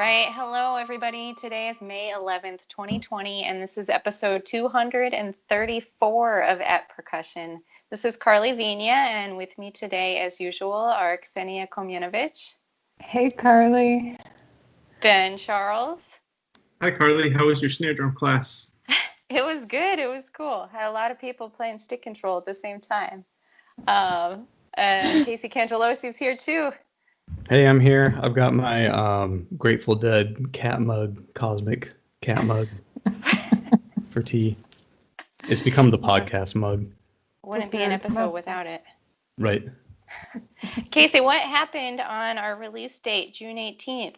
right. Hello, everybody. Today is May 11th, 2020, and this is episode 234 of At Percussion. This is Carly Vina, and with me today, as usual, are Ksenia Komjunovic. Hey, Carly. Ben Charles. Hi, Carly. How was your snare drum class? It was good. It was cool. Had a lot of people playing stick control at the same time. And Casey Cangelosi's here, too. Hey, I'm here. I've got my Grateful Dead cat mug, cosmic cat mug for tea. It's become the podcast mug. Wouldn't be an episode without it. Right. Casey, what happened on our release date, June 18th?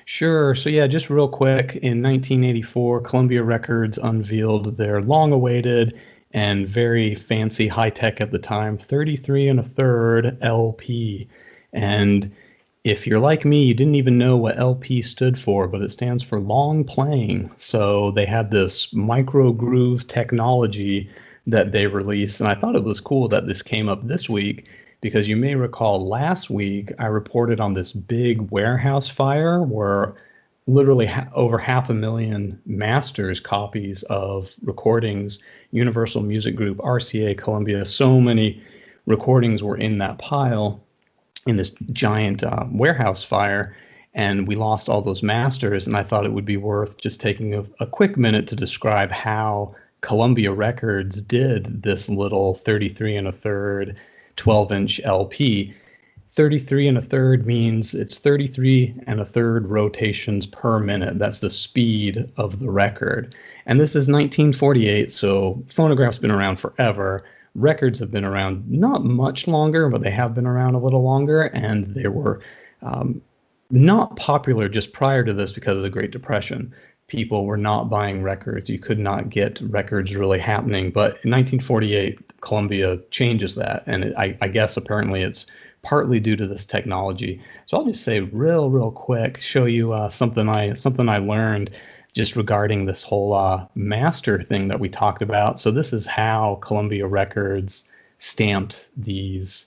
Sure. So yeah, just real quick, in 1984, Columbia Records unveiled their long-awaited and very fancy, high-tech at the time, 33 1/3 LP. And if you're like me, you didn't even know what LP stood for, but it stands for long playing. So they had this micro groove technology that they released, and I thought it was cool that this came up this week, because you may recall last week I reported on this big warehouse fire where literally over 500,000 masters copies of recordings, Universal Music Group, RCA, Columbia, so many recordings were in that pile in this giant warehouse fire, and we lost all those masters. And I thought it would be worth just taking a quick minute to describe how Columbia Records did this little 33 1/3 12-inch LP. 33 1/3 means it's 33 1/3 rotations per minute. That's the speed of the record. And this is 1948, so phonographs been around forever. Records have been around not much longer, but they have been around a little longer, and they were not popular just prior to this because of the Great Depression. People were not buying records. You could not get records really happening. But in 1948, Columbia changes that, and I guess apparently it's partly due to this technology. So I'll just say real quick, show you something I learned just regarding this whole master thing that we talked about. So this is how Columbia Records stamped these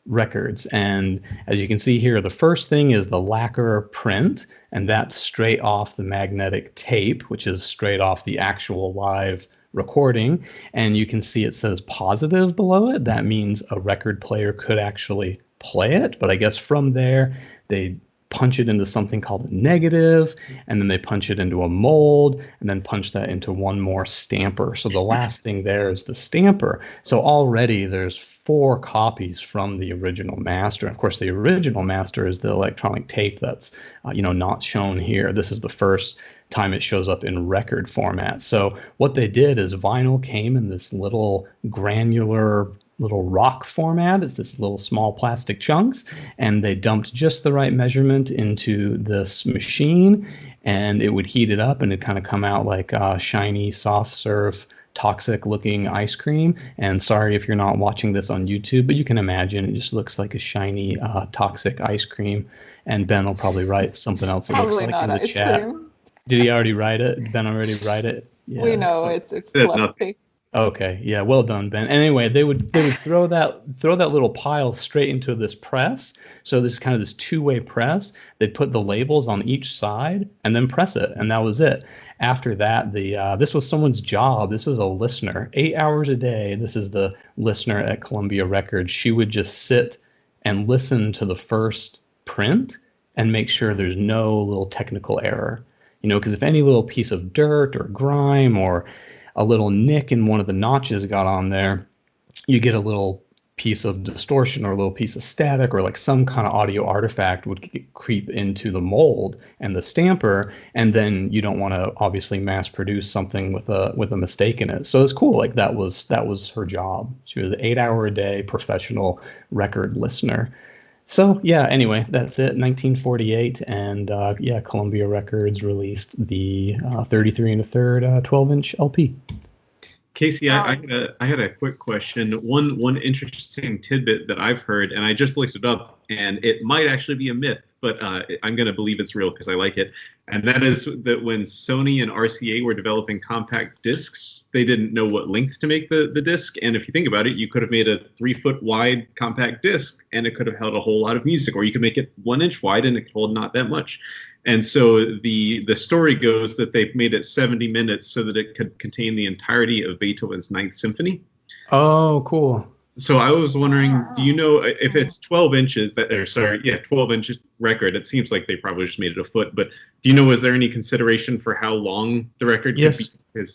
records. And as you can see here, the first thing is the lacquer print, and that's straight off the magnetic tape, which is straight off the actual live recording. And you can see it says positive below it. That means a record player could actually play it. But I guess from there, they punch it into something called a negative, and then they punch it into a mold, and then punch that into one more stamper. So the last thing there is the stamper. So already there's 4 copies from the original master. And of course, the original master is the electronic tape that's not shown here. This is the first time it shows up in record format. So what they did is vinyl came in this little granular little rock format. It's this little small plastic chunks, and they dumped just the right measurement into this machine, and it would heat it up, and it'd kind of come out like shiny, soft serve, toxic looking ice cream. And sorry if you're not watching this on YouTube, but you can imagine it just looks like a shiny, toxic ice cream. And Ben will probably write something else that looks like in the chat. Cream. Did he already write it? Did Ben already write it? Yeah. We know it's telepathy. Okay, yeah, well done, Ben. Anyway, they would throw that little pile straight into this press. So this is kind of this two-way press. They'd put the labels on each side and then press it, and that was it. After that, this was someone's job. This is a listener, 8 hours a day. This is the listener at Columbia Records. She would just sit and listen to the first print and make sure there's no little technical error. Because if any little piece of dirt or grime or a little nick in one of the notches got on there, you get a little piece of distortion or a little piece of static, or like some kind of audio artifact would creep into the mold and the stamper, and then you don't want to obviously mass produce something with a mistake in it. So it's cool. Like that was her job. She was an 8-hour-a-day professional record listener. So yeah, anyway, that's it. 1948, and Columbia Records released the 33 1/3 12-inch LP. Casey, I had a quick question. One interesting tidbit that I've heard, and I just looked it up, and it might actually be a myth, but I'm going to believe it's real because I like it. And that is that when Sony and RCA were developing compact discs, they didn't know what length to make the disc. And if you think about it, you could have made a 3-foot wide compact disc, and it could have held a whole lot of music. Or you could make it 1 inch wide, and it could hold not that much. And so the story goes that they've made it 70 minutes so that it could contain the entirety of Beethoven's Ninth Symphony. Oh, cool. So I was wondering, do you know if it's 12 inches 12 inch record? It seems like they probably just made it a foot, but do you know, was there any consideration for how long the record could be?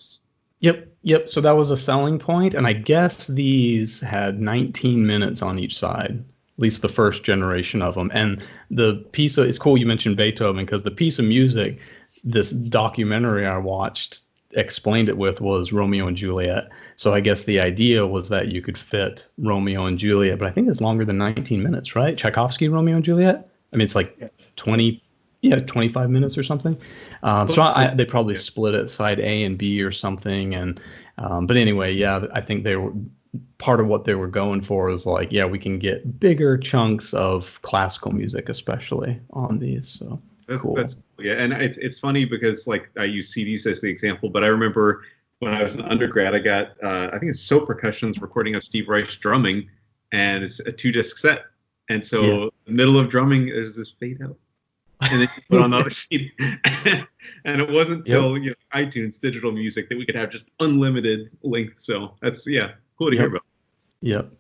Yep. So that was a selling point, and I guess these had 19 minutes on each side, at least the first generation of them. And the piece of, it's cool you mentioned Beethoven, because the piece of music, this documentary I watched explained it with, was Romeo and Juliet. So I guess the idea was that you could fit Romeo and Juliet, but I think it's longer than 19 minutes, right? Tchaikovsky, Romeo and Juliet? I mean, it's like 25 minutes or something. They probably split it side A and B or something. And but anyway, yeah, I think they were, part of what they were going for is like, yeah, we can get bigger chunks of classical music, especially on these. So cool. And it's funny because, like, I use CDs as the example, but I remember when I was an undergrad, I got I think it's So Percussion's recording of Steve Reich's drumming, and it's a 2-disc set. And so the middle of drumming is this fade out, and then you put on the other CD. And it wasn't until iTunes digital music that we could have just unlimited length. So that's cool to hear about. Yep.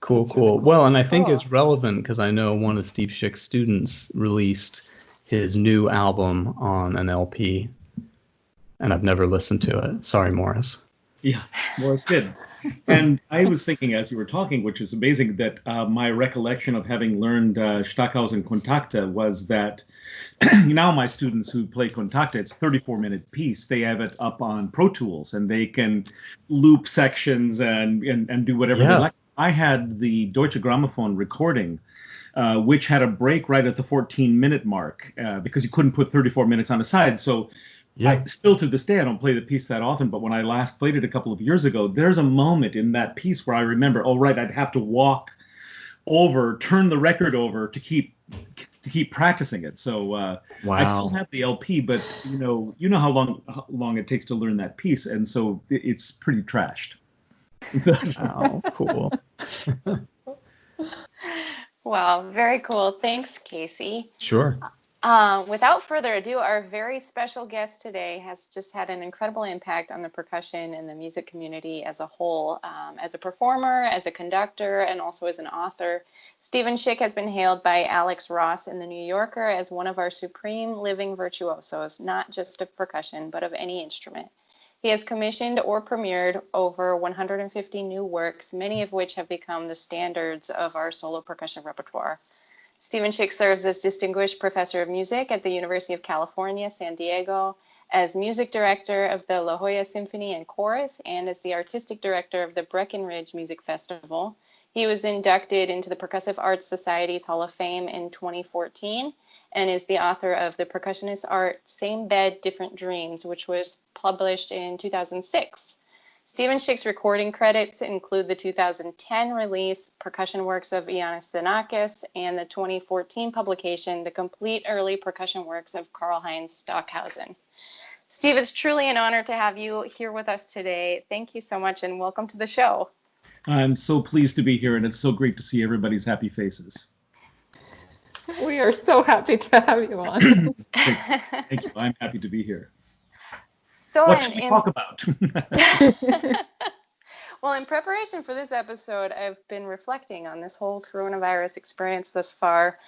Cool. Well, and I think it's relevant because I know one of Steve Schick's students released his new album on an LP, and I've never listened to it. Sorry, Morris. Yeah, Morris did. And I was thinking as you were talking, which is amazing, that my recollection of having learned Stockhausen Contacte was that now my students who play Contacte, it's a 34-minute piece. They have it up on Pro Tools, and they can loop sections and do whatever they like. I had the Deutsche Grammophon recording, which had a break right at the 14-minute mark because you couldn't put 34 minutes on the side. So I still to this day, I don't play the piece that often, but when I last played it a couple of years ago, there's a moment in that piece where I remember, I'd have to walk over, turn the record over to keep practicing it. So I still have the LP, but you know how long it takes to learn that piece, and so it's pretty trashed. Oh, cool. Wow, very cool. Thanks, Casey. Sure. Without further ado, our very special guest today has just had an incredible impact on the percussion and the music community as a whole, as a performer, as a conductor, and also as an author. Steven Schick has been hailed by Alex Ross in The New Yorker as one of our supreme living virtuosos, not just of percussion, but of any instrument. He has commissioned or premiered over 150 new works, many of which have become the standards of our solo percussion repertoire. Steven Schick serves as Distinguished Professor of Music at the University of California, San Diego, as Music Director of the La Jolla Symphony and Chorus, and as the Artistic Director of the Breckenridge Music Festival. He was inducted into the Percussive Arts Society's Hall of Fame in 2014 and is the author of The Percussionist Art, Same Bed, Different Dreams, which was published in 2006. Steven Schick's recording credits include the 2010 release Percussion Works of Ioannis Xenakis and the 2014 publication The Complete Early Percussion Works of Karl-Heinz Stockhausen. Steve, it's truly an honor to have you here with us today. Thank you so much and welcome to the show. I'm so pleased to be here, and it's so great to see everybody's happy faces. We are so happy to have you on. Thank you. I'm happy to be here. So what should we talk about? Well, in preparation for this episode, I've been reflecting on this whole coronavirus experience thus far,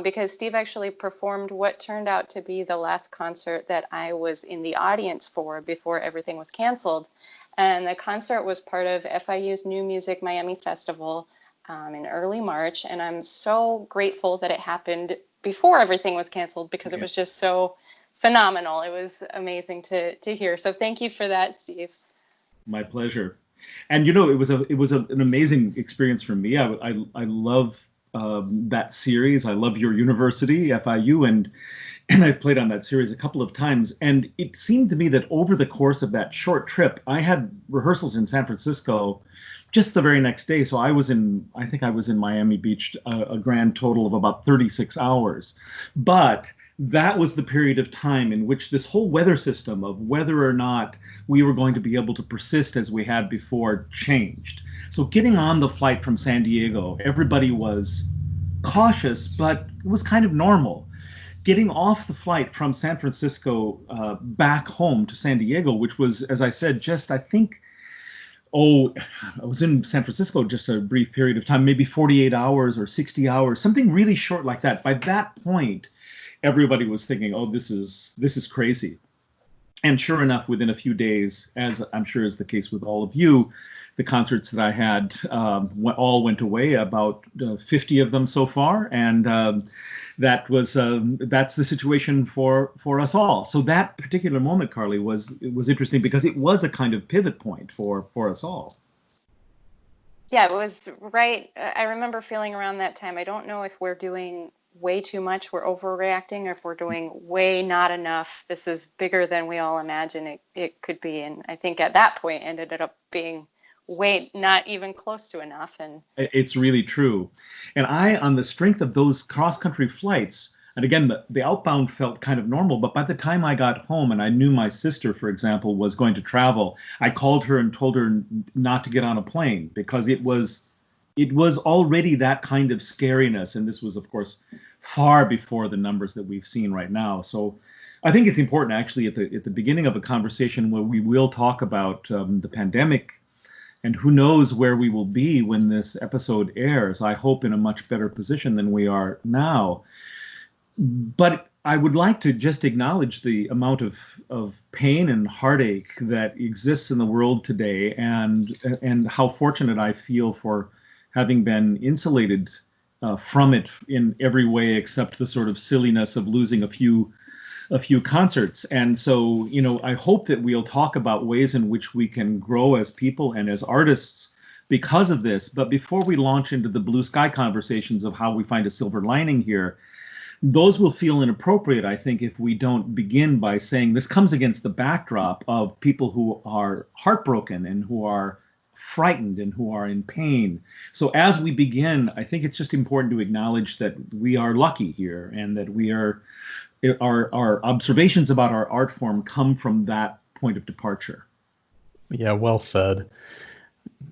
because Steve actually performed what turned out to be the last concert that I was in the audience for before everything was canceled. And the concert was part of FIU's New Music Miami Festival in early March. And I'm so grateful that it happened before everything was canceled because it was just so phenomenal. It was amazing to hear. So thank you for that, Steve. My pleasure. And it was an amazing experience for me. I love that series. I love your university, FIU, and I've played on that series a couple of times. And it seemed to me that over the course of that short trip, I had rehearsals in San Francisco just the very next day. So I think I was in Miami Beach a grand total of about 36 hours. But that was the period of time in which this whole weather system of whether or not we were going to be able to persist as we had before changed. So getting on the flight from San Diego, everybody was cautious, but it was kind of normal. getting off the flight from San Francisco back home to San Diego, which was, as I said, just, I think, I was in San Francisco just a brief period of time, maybe 48 hours or 60 hours, something really short like that. By that point, everybody was thinking, oh, this is crazy. And sure enough, within a few days, as I'm sure is the case with all of you, the concerts that I had all went away, about 50 of them so far, and that's the situation for us all. So that particular moment, Carly, was interesting because it was a kind of pivot point for us all. Yeah, it was right. I remember feeling around that time, I don't know if we're doing way too much, we're overreacting, or if we're doing way not enough. This is bigger than we all imagine it could be. And I think at that point ended up being way not even close to enough. And it's really true. And on the strength of those cross-country flights, and again, the outbound felt kind of normal, but by the time I got home and I knew my sister, for example, was going to travel, I called her and told her not to get on a plane because it was already that kind of scariness. And this was, of course, far before the numbers that we've seen right now. So I think it's important actually at the beginning of a conversation where we will talk about the pandemic, and who knows where we will be when this episode airs. I hope in a much better position than we are now. But I would like to just acknowledge the amount of pain and heartache that exists in the world today, and how fortunate I feel for having been insulated from it in every way except the sort of silliness of losing a few concerts. And so, I hope that we'll talk about ways in which we can grow as people and as artists because of this. But before we launch into the blue sky conversations of how we find a silver lining here, those will feel inappropriate, I think, if we don't begin by saying this comes against the backdrop of people who are heartbroken and who are frightened and who are in pain. So as we begin, I think it's just important to acknowledge that we are lucky here, and that our observations about our art form come from that point of departure. Yeah, well said.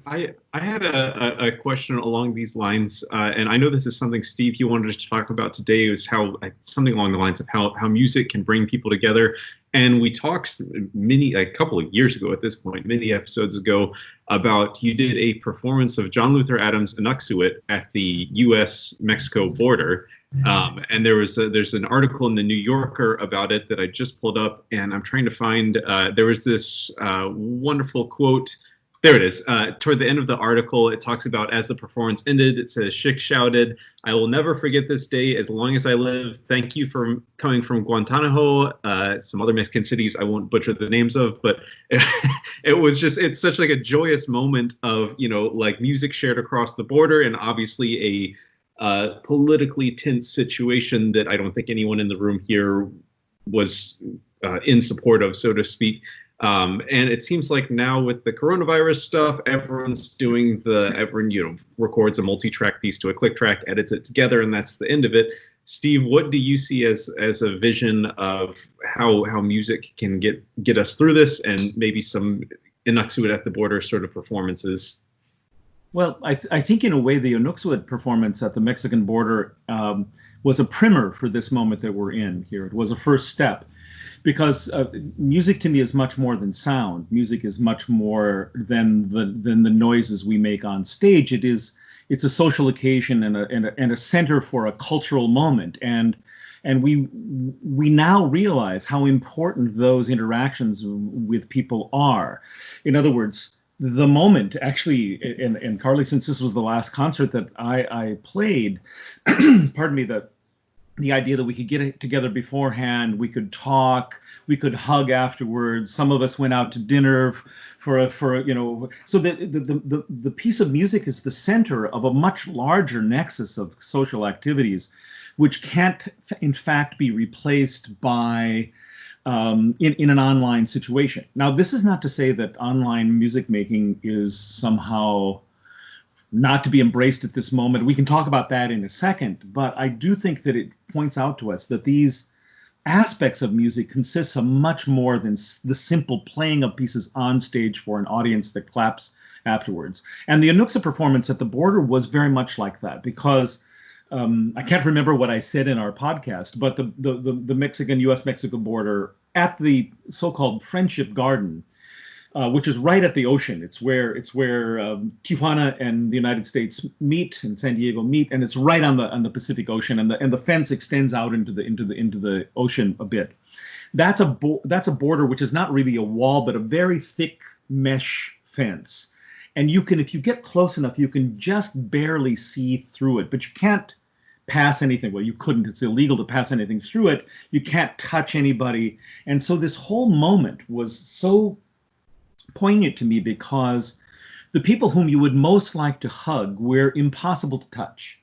I had a question along these lines, and I know this is something, Steve, you wanted to talk about today, is how something along the lines of how music can bring people together. And we talked a couple of years ago at this point, many episodes ago, about you did a performance of John Luther Adams' Inuksuit at the U.S.-Mexico border. And there's an article in the New Yorker about it that I just pulled up, and I'm trying to find, there was this wonderful quote. There it is. Toward the end of the article, it talks about as the performance ended, it says, Schick shouted, "I will never forget this day as long as I live. Thank you for coming from Guantanamo," some other Mexican cities I won't butcher the names of, but it's such like a joyous moment of, like music shared across the border, and obviously a politically tense situation that I don't think anyone in the room here was in support of, so to speak. And it seems like now with the coronavirus stuff, everyone records a multi-track piece to a click track, edits it together, and that's the end of it. Steve, what do you see as a vision of how music can get us through this, and maybe some Inuksuit at the border sort of performances? Well, I think in a way the Inuksuit performance at the Mexican border was a primer for this moment that we're in here. It was a first step. Because music to me is much more than sound. Music is much more than the noises we make on stage. It's a social occasion and a center for a cultural moment. And we now realize how important those interactions with people are. In other words, the moment actually, and Carly, since this was the last concert that I played, pardon me, the idea that we could get together beforehand, we could talk, we could hug afterwards. Some of us went out to dinner so the piece of music is the center of a much larger nexus of social activities, which can't in fact be replaced by in an online situation. Now, this is not to say that online music making is somehow not to be embraced at this moment. We can talk about that in a second, but I do think that it points out to us that these aspects of music consist of much more than the simple playing of pieces on stage for an audience that claps afterwards. And the Inuksuit performance at the border was very much like that, because I can't remember what I said in our podcast, but the Mexican U.S.-Mexico border at the so-called Friendship Garden, which is right at the ocean. It's where Tijuana and the United States meet and San Diego meet, and it's right on the Pacific Ocean, and the fence extends out into the ocean a bit. That's a border which is not really a wall, but a very thick mesh fence. And you can, if you get close enough, you can just barely see through it, but you can't pass anything. Well, you couldn't. It's illegal to pass anything through it. You can't touch anybody. And so this whole moment was so poignant to me because the people whom you would most like to hug were impossible to touch.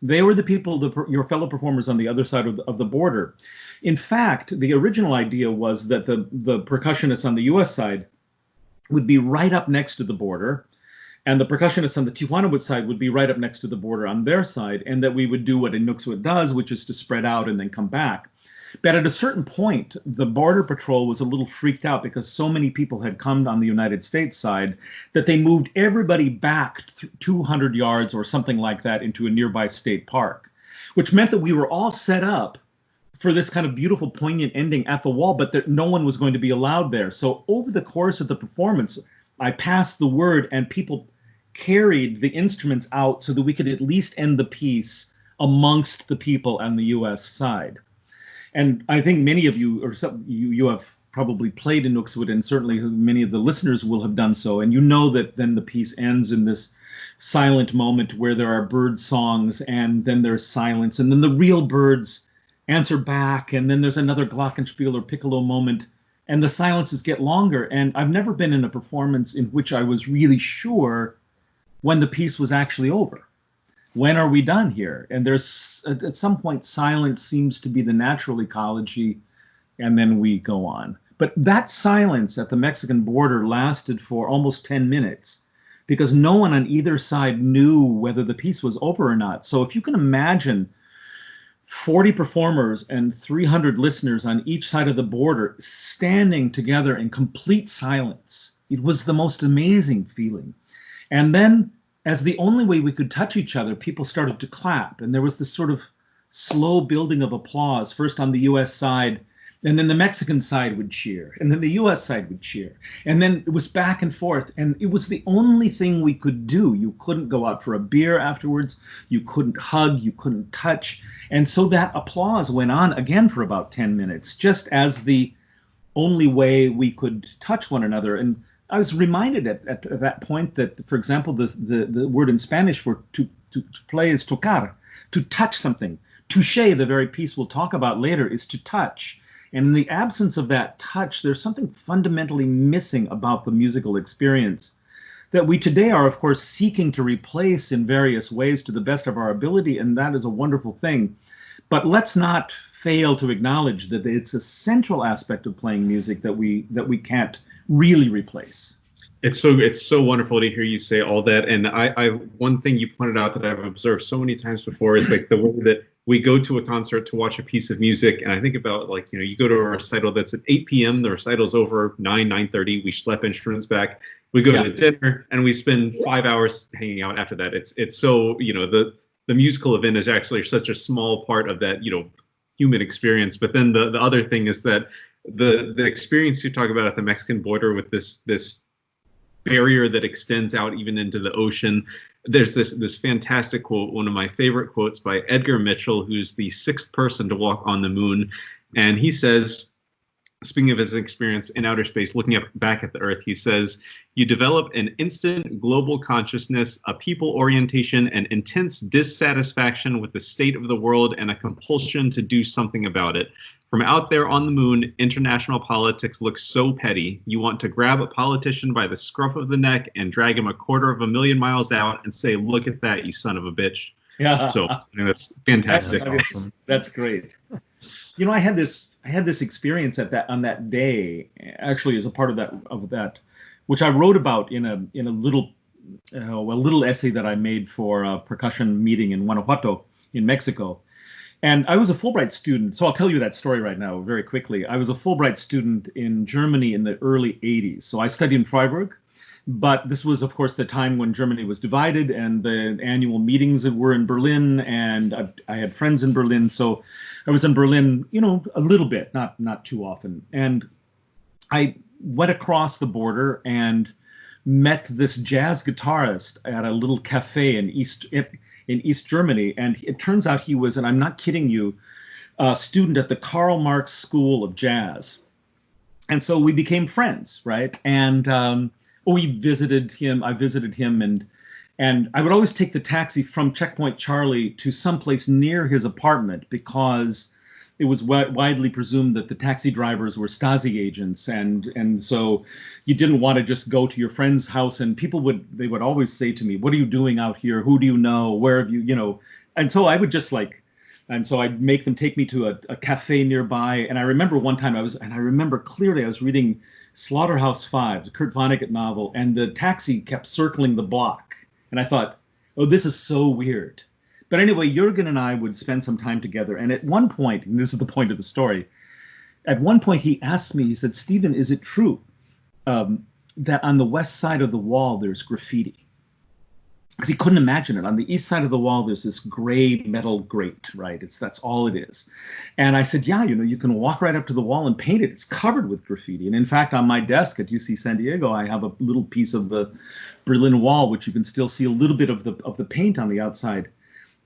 They were the people, your fellow performers on the other side of the border. In fact, the original idea was that the percussionists on the U.S. side would be right up next to the border, and the percussionists on the Tijuana side would be right up next to the border on their side, and that we would do what Inuksuit does, which is to spread out and then come back. But at a certain point, the Border Patrol was a little freaked out because so many people had come on the United States side that they moved everybody back 200 yards or something like that into a nearby state park, which meant that we were all set up for this kind of beautiful, poignant ending at the wall, but that no one was going to be allowed there. So over the course of the performance, I passed the word and people carried the instruments out so that we could at least end the piece amongst the people on the U.S. side. And I think many of you, or you have probably played Inuksuit, and certainly many of the listeners will have done so. And you know that then the piece ends in this silent moment where there are bird songs, and then there's silence, and then the real birds answer back, and then there's another glockenspiel or piccolo moment, and the silences get longer. And I've never been in a performance in which I was really sure when the piece was actually over. When are we done here? And there's, at some point, silence seems to be the natural ecology, and then we go on. But that silence at the Mexican border lasted for almost 10 minutes because no one on either side knew whether the piece was over or not. So if you can imagine 40 performers and 300 listeners on each side of the border standing together in complete silence, it was the most amazing feeling. And then, as the only way we could touch each other, people started to clap. And there was this sort of slow building of applause, first on the US side, and then the Mexican side would cheer, and then the US side would cheer. And then it was back and forth, and it was the only thing we could do. You couldn't go out for a beer afterwards, you couldn't hug, you couldn't touch. And so that applause went on again for about 10 minutes, just as the only way we could touch one another. And I was reminded at that point that, for example, the word in Spanish for to play is tocar, to touch something. Touche, the very piece we'll talk about later, is to touch. And in the absence of that touch, there's something fundamentally missing about the musical experience that we today are, of course, seeking to replace in various ways to the best of our ability, and that is a wonderful thing. But let's not fail to acknowledge that it's a central aspect of playing music that we can't really replace. It's so wonderful to hear you say all that. And I one thing you pointed out that I've observed so many times before is like the way that we go to a concert to watch a piece of music, and I think about, like, you know, you go to a recital that's at 8 p.m., the recital's over 9:30, we schlep instruments back, we go to dinner, and we spend 5 hours hanging out after that. It's so, you know, the musical event is actually such a small part of that, you know, human experience. But then the other thing is that the experience you talk about at the Mexican border with this barrier that extends out even into the ocean. There's this fantastic quote, one of my favorite quotes by Edgar Mitchell, who's the 6th person to walk on the moon. And he says, speaking of his experience in outer space, looking back at the Earth, he says, "You develop an instant global consciousness, a people orientation, an intense dissatisfaction with the state of the world, and a compulsion to do something about it. From out there on the moon, international politics looks so petty. You want to grab a politician by the scruff of the neck and drag him 250,000 miles out and say, 'Look at that, you son of a bitch.'" Yeah. So I mean, that's fantastic. That's awesome. That's great. You know, I had this experience on that day, actually, as a part of that, which I wrote about in a little essay that I made for a percussion meeting in Guanajuato, in Mexico. And I was a Fulbright student, so I'll tell you that story right now very quickly. I was a Fulbright student in Germany in the early 80s. So I studied in Freiburg, But this was, of course, the time when Germany was divided, and the annual meetings that were in Berlin, and I had friends in Berlin, so I was in Berlin, a little bit, not too often. And I went across the border and met this jazz guitarist at a little cafe in East Germany, and it turns out he was, and I'm not kidding you, a student at the Karl Marx School of Jazz. And so we became friends, right? And we visited him. I visited him, and I would always take the taxi from Checkpoint Charlie to someplace near his apartment because it was widely presumed that the taxi drivers were Stasi agents, and so you didn't want to just go to your friend's house. And they would always say to me, "What are you doing out here? Who do you know? Where have you?" And so I would just and so I'd make them take me to a cafe nearby. And I remember one time I remember clearly I was reading Slaughterhouse-Five, the Kurt Vonnegut novel, and the taxi kept circling the block. And I thought, oh, this is so weird. But anyway, Jürgen and I would spend some time together. And at one point, and this is the point of the story, at one point he asked me, he said, "Steven, is it true that on the west side of the wall there's graffiti?" Because he couldn't imagine it. On the east side of the wall, there's this gray metal grate, right? That's all it is. And I said, yeah, you can walk right up to the wall and paint it. It's covered with graffiti. And in fact, on my desk at UC San Diego, I have a little piece of the Berlin Wall, which you can still see a little bit of the paint on the outside.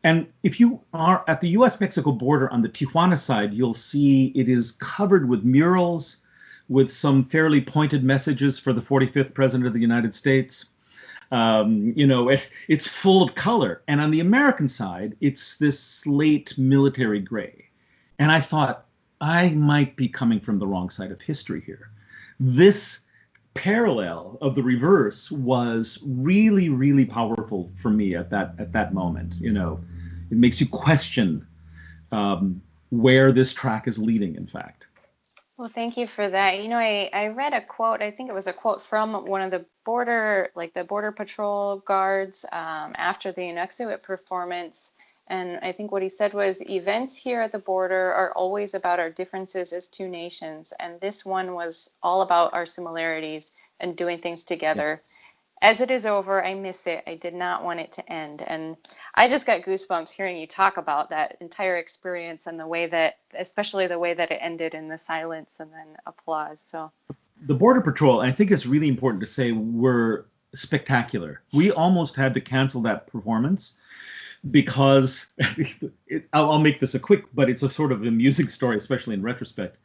And if you are at the US-Mexico border on the Tijuana side, you'll see it is covered with murals with some fairly pointed messages for the 45th President of the United States. It's full of color. And on the American side, it's this slate military gray. And I thought, I might be coming from the wrong side of history here. This parallel of the reverse was really, really powerful for me at that moment. It makes you question where this track is leading, in fact. Well, thank you for that. I read a quote, I think it was a quote from one of the border patrol guards after the Inuksuit performance. And I think what he said was, events here at the border are always about our differences as two nations. And this one was all about our similarities and doing things together. Yeah. As it is over, I miss it. I did not want it to end. And I just got goosebumps hearing you talk about that entire experience and especially the way that it ended in the silence and then applause. So the Border Patrol, I think it's really important to say, were spectacular. We almost had to cancel that performance because I'll make this but it's a sort of amusing story, especially in retrospect.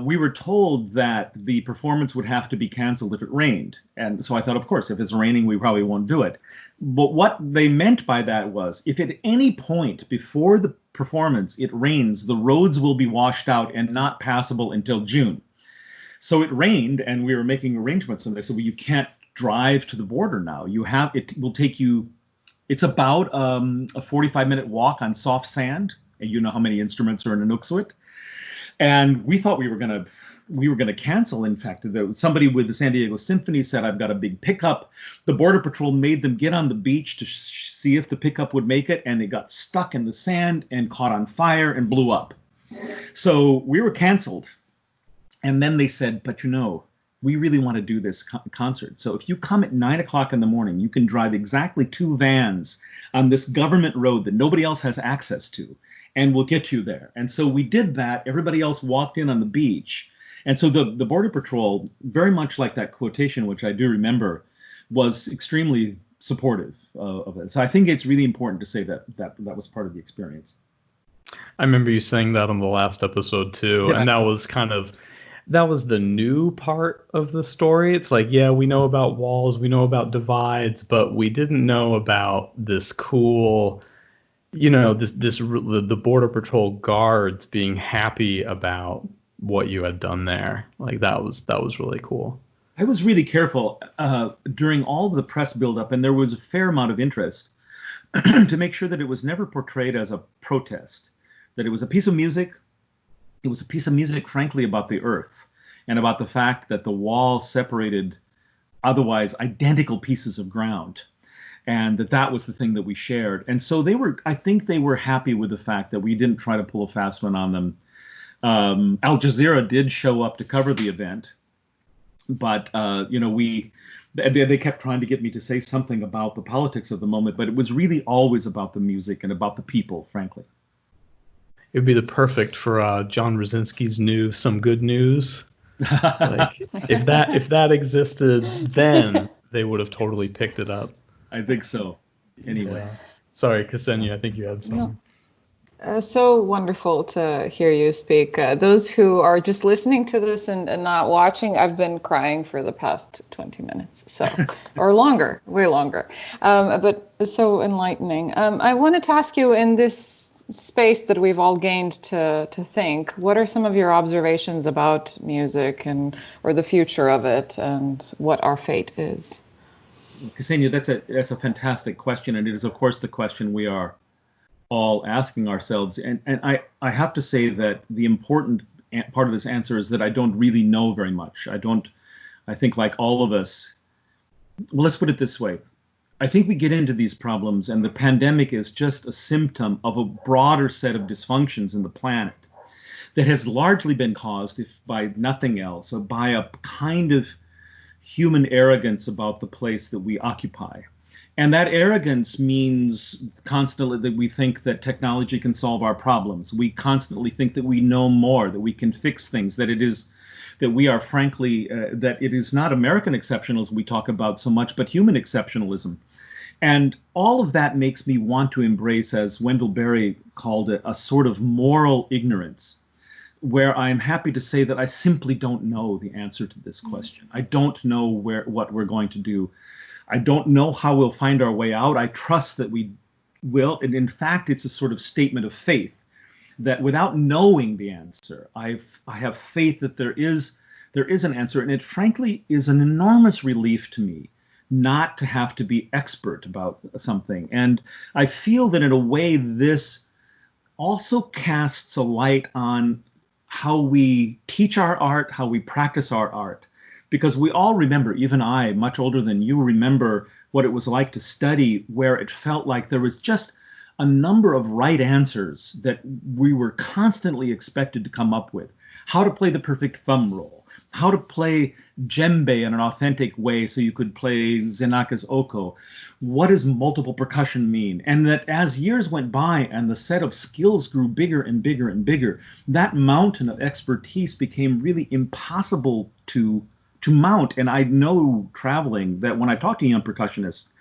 We were told that the performance would have to be canceled if it rained. And so I thought, of course, if it's raining, we probably won't do it. But what they meant by that was, if at any point before the performance it rains, the roads will be washed out and not passable until June. So it rained, and we were making arrangements, and they said, well, you can't drive to the border now. It will take you, it's about a 45-minute walk on soft sand, and you know how many instruments are in an Inuksuit. And we thought we were gonna cancel. In fact, somebody with the San Diego Symphony said, "I've got a big pickup." The Border Patrol made them get on the beach to see if the pickup would make it, and it got stuck in the sand and caught on fire and blew up. So we were canceled. And then they said, "But we really want to do this concert. So if you come at 9 o'clock in the morning, you can drive exactly 2 vans on this government road that nobody else has access to, and we'll get you there." And so we did that. Everybody else walked in on the beach. And so the Border Patrol, very much like that quotation, which I do remember, was extremely supportive of it. So I think it's really important to say that was part of the experience. I remember you saying that on the last episode too. Yeah. And that was the new part of the story. It's like, yeah, we know about walls, we know about divides, but we didn't know about this cool, the Border Patrol guards being happy about what you had done there. Like that was really cool. I was really careful during all of the press buildup, and there was a fair amount of interest to make sure that it was never portrayed as a protest, that it was a piece of music. It was a piece of music, frankly, about the earth and about the fact that the wall separated otherwise identical pieces of ground, and that was the thing that we shared. And so I think they were happy with the fact that we didn't try to pull a fast one on them. Al Jazeera did show up to cover the event, but They kept trying to get me to say something about the politics of the moment, but it was really always about the music and about the people, frankly. It would be the perfect for John Krasinski's new Some Good News. Like if that existed, then they would have totally picked it up. I think so. Anyway. Yeah. Sorry, Ksenia, I think you had something. So wonderful to hear you speak. Those who are just listening to this and not watching, I've been crying for the past 20 minutes, so or longer, way longer. But it's so enlightening. I wanted to ask you, in this space that we've all gained to think, what are some of your observations about music or the future of it, and what our fate is? Ksenia, that's a fantastic question, and it is, of course, the question we are all asking ourselves. And I have to say that the important part of this answer is that I don't really know very much. I think like all of us, well, let's put it this way. I think we get into these problems, and the pandemic is just a symptom of a broader set of dysfunctions in the planet that has largely been caused, if by nothing else, by a kind of human arrogance about the place that we occupy. And that arrogance means constantly that we think that technology can solve our problems. We constantly think that we know more, that we can fix things, that we are frankly, that it is not American exceptionalism we talk about so much, but human exceptionalism. And all of that makes me want to embrace, as Wendell Berry called it, a sort of moral ignorance, where I'm happy to say that I simply don't know the answer to this question. I don't know what we're going to do. I don't know how we'll find our way out. I trust that we will. And in fact, it's a sort of statement of faith that without knowing the answer, I have faith that there is an answer. And it frankly is an enormous relief to me not to have to be expert about something. And I feel that in a way, this also casts a light on how we teach our art, how we practice our art. Because we all remember, even I, much older than you, remember what it was like to study, where it felt like there was just a number of right answers that we were constantly expected to come up with. How to play the perfect thumb roll, how to play djembe in an authentic way so you could play Zenaka's oko. What does multiple percussion mean? And that as years went by and the set of skills grew bigger and bigger and bigger, that mountain of expertise became really impossible to mount. And I know, traveling, that when I talk to young percussionists,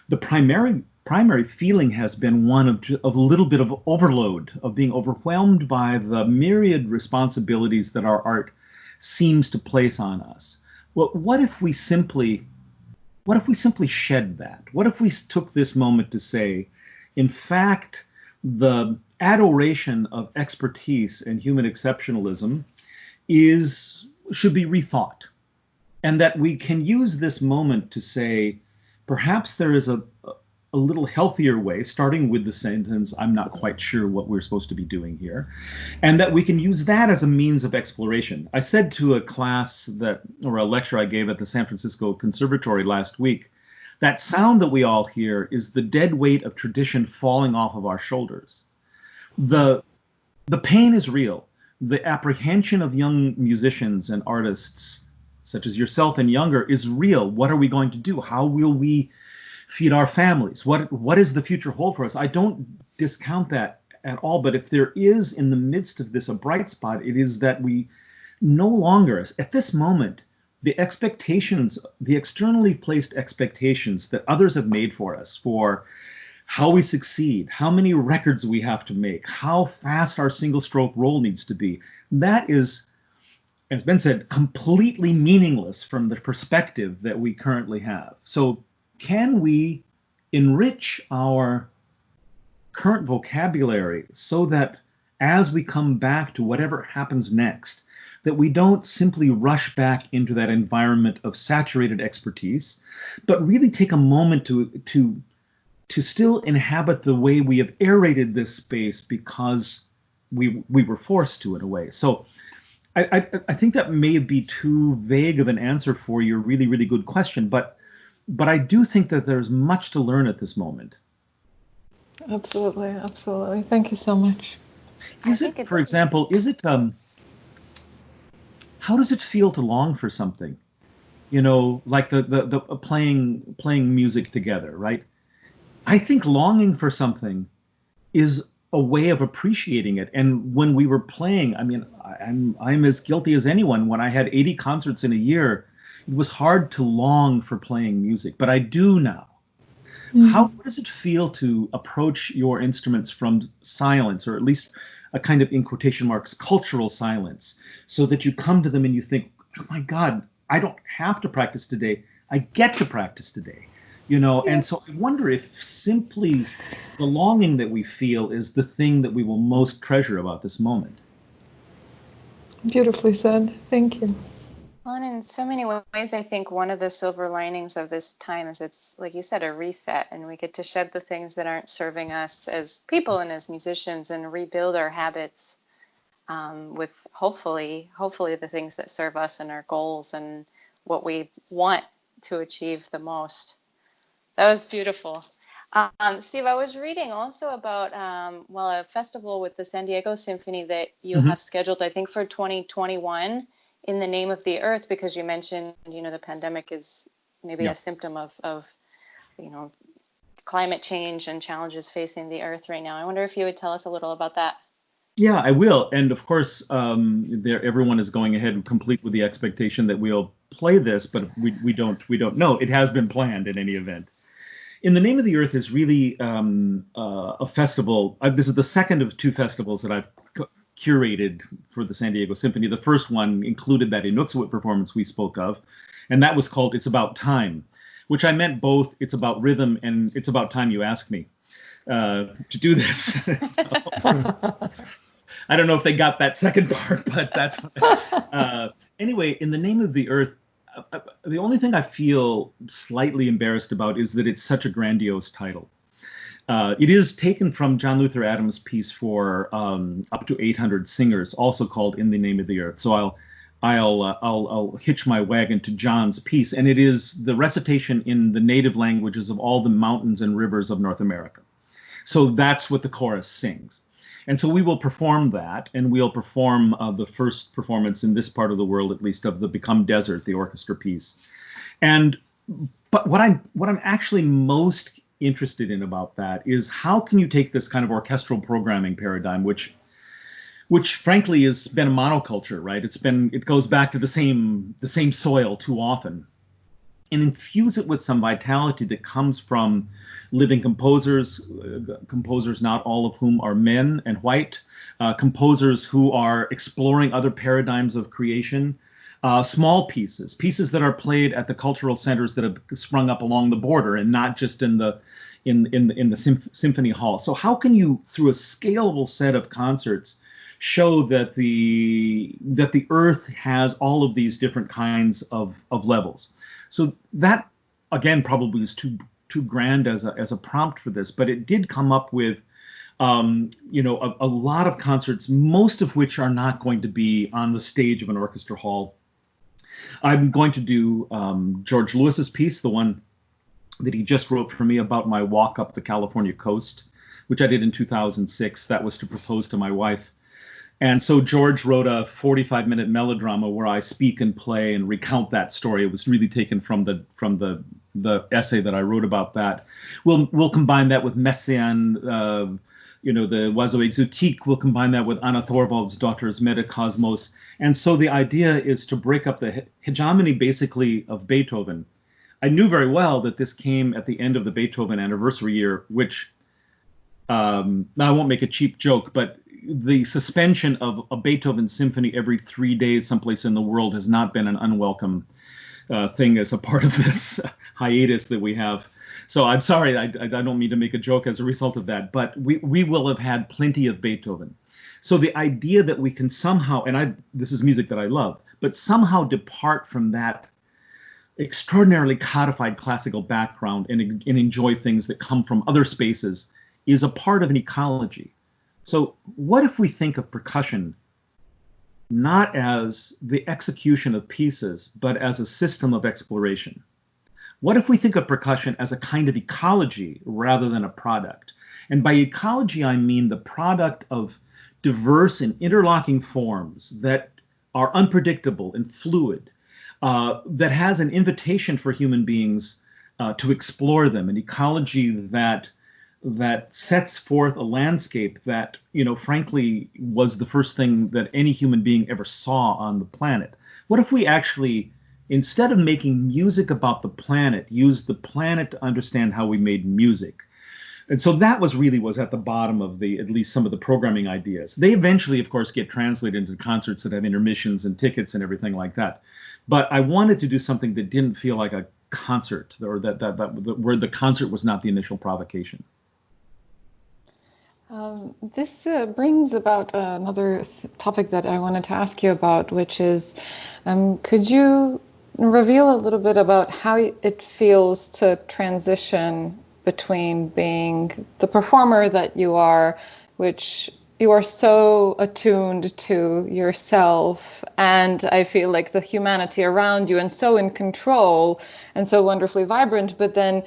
the primary feeling has been one of a little bit of overload, of being overwhelmed by the myriad responsibilities that our art seems to place on us. Well, what if we simply shed that? What if we took this moment to say, in fact, the adoration of expertise and human exceptionalism should be rethought? And that we can use this moment to say, perhaps there is a little healthier way, starting with the sentence, I'm not quite sure what we're supposed to be doing here, and that we can use that as a means of exploration. I said to a class or a lecture I gave at the San Francisco Conservatory last week, that sound that we all hear is the dead weight of tradition falling off of our shoulders. The pain is real. The apprehension of young musicians and artists, such as yourself and younger, is real. What are we going to do? How will we feed our families? What is the future hold for us? I don't discount that at all, but if there is in the midst of this a bright spot, it is that we no longer, at this moment, the expectations, the externally placed expectations that others have made for us for how we succeed, how many records we have to make, how fast our single stroke roll needs to be, that is, as Ben said, completely meaningless from the perspective that we currently have. So can we enrich our current vocabulary so that as we come back to whatever happens next, that we don't simply rush back into that environment of saturated expertise, but really take a moment to still inhabit the way we have aerated this space because we were forced to in a way. So I think that may be too vague of an answer for your really, really good question, but I do think that there's much to learn at this moment. Absolutely, absolutely. Thank you so much. For example, how does it feel to long for something? like the playing music together, right? I think longing for something is a way of appreciating it. And when we were playing, I mean, I'm as guilty as anyone. When I had 80 concerts in a year, it was hard to long for playing music, but I do now. What does it feel to approach your instruments from silence, or at least a kind of, in quotation marks, cultural silence, so that you come to them and you think, oh my God, I don't have to practice today. I get to practice today. And so I wonder if simply the longing that we feel is the thing that we will most treasure about this moment. Beautifully said. Thank you. Well, and in so many ways, I think one of the silver linings of this time is it's, like you said, a reset, and we get to shed the things that aren't serving us as people and as musicians and rebuild our habits with hopefully the things that serve us and our goals and what we want to achieve the most. That was beautiful. Steve, I was reading also about, a festival with the San Diego Symphony that you have scheduled, I think, for 2021 in the name of the earth, because you mentioned, the pandemic is maybe a symptom of climate change and challenges facing the earth right now. I wonder if you would tell us a little about that. Yeah, I will. And of course, everyone is going ahead complete with the expectation that we'll play this, but we don't know. It has been planned in any event. In the Name of the Earth is really a festival. This is the second of two festivals that I've curated for the San Diego Symphony. The first one included that Inuksuit performance we spoke of, and that was called It's About Time, which I meant both it's about rhythm and it's about time you ask me to do this. I don't know if they got that second part, but that's anyway, in the Name of the Earth, the only thing I feel slightly embarrassed about is that it's such a grandiose title. It is taken from John Luther Adams' piece for up to 800 singers, also called In the Name of the Earth. So I'll hitch my wagon to John's piece, and it is the recitation in the native languages of all the mountains and rivers of North America. So that's what the chorus sings. And so we will perform that, and we'll perform the first performance in this part of the world, at least, of the Become Desert, the orchestra piece. But what I'm actually most interested in about that is how can you take this kind of orchestral programming paradigm, which frankly has been a monoculture, right? It goes back to the same soil too often, and infuse it with some vitality that comes from living composers not all of whom are men and white, composers who are exploring other paradigms of creation, small pieces that are played at the cultural centers that have sprung up along the border and not just in the symphony hall. So how can you, through a scalable set of concerts, show that the earth has all of these different kinds of levels? So that, again, probably is too grand as a prompt for this, but it did come up with a lot of concerts, most of which are not going to be on the stage of an orchestra hall. I'm going to do George Lewis's piece, the one that he just wrote for me about my walk up the California coast, which I did in 2006. That was to propose to my wife. And so George wrote a 45-minute melodrama where I speak and play and recount that story. It was really taken from the essay that I wrote about that. We'll combine that with Messiaen, the Oiseau Exotique. We'll combine that with Anna Thorvald's daughter's Metacosmos. And so the idea is to break up the hegemony, basically, of Beethoven. I knew very well that this came at the end of the Beethoven anniversary year, which, now I won't make a cheap joke, but the suspension of a Beethoven symphony every 3 days someplace in the world has not been an unwelcome thing as a part of this hiatus that we have. So I'm sorry, I don't mean to make a joke as a result of that, but we will have had plenty of Beethoven. So the idea that we can somehow, and this is music that I love, but somehow depart from that extraordinarily codified classical background and enjoy things that come from other spaces is a part of an ecology. So what if we think of percussion not as the execution of pieces, but as a system of exploration? What if we think of percussion as a kind of ecology rather than a product? And by ecology, I mean the product of diverse and interlocking forms that are unpredictable and fluid, that has an invitation for human beings to explore them, an ecology that sets forth a landscape that, frankly, was the first thing that any human being ever saw on the planet. What if we actually, instead of making music about the planet, used the planet to understand how we made music? And so that was at the bottom of at least some of the programming ideas. They eventually, of course, get translated into concerts that have intermissions and tickets and everything like that. But I wanted to do something that didn't feel like a concert, or where the concert was not the initial provocation. This brings about another topic that I wanted to ask you about, which is, could you reveal a little bit about how it feels to transition between being the performer that you are, which you are so attuned to yourself, and I feel like the humanity around you, and so in control and so wonderfully vibrant, but then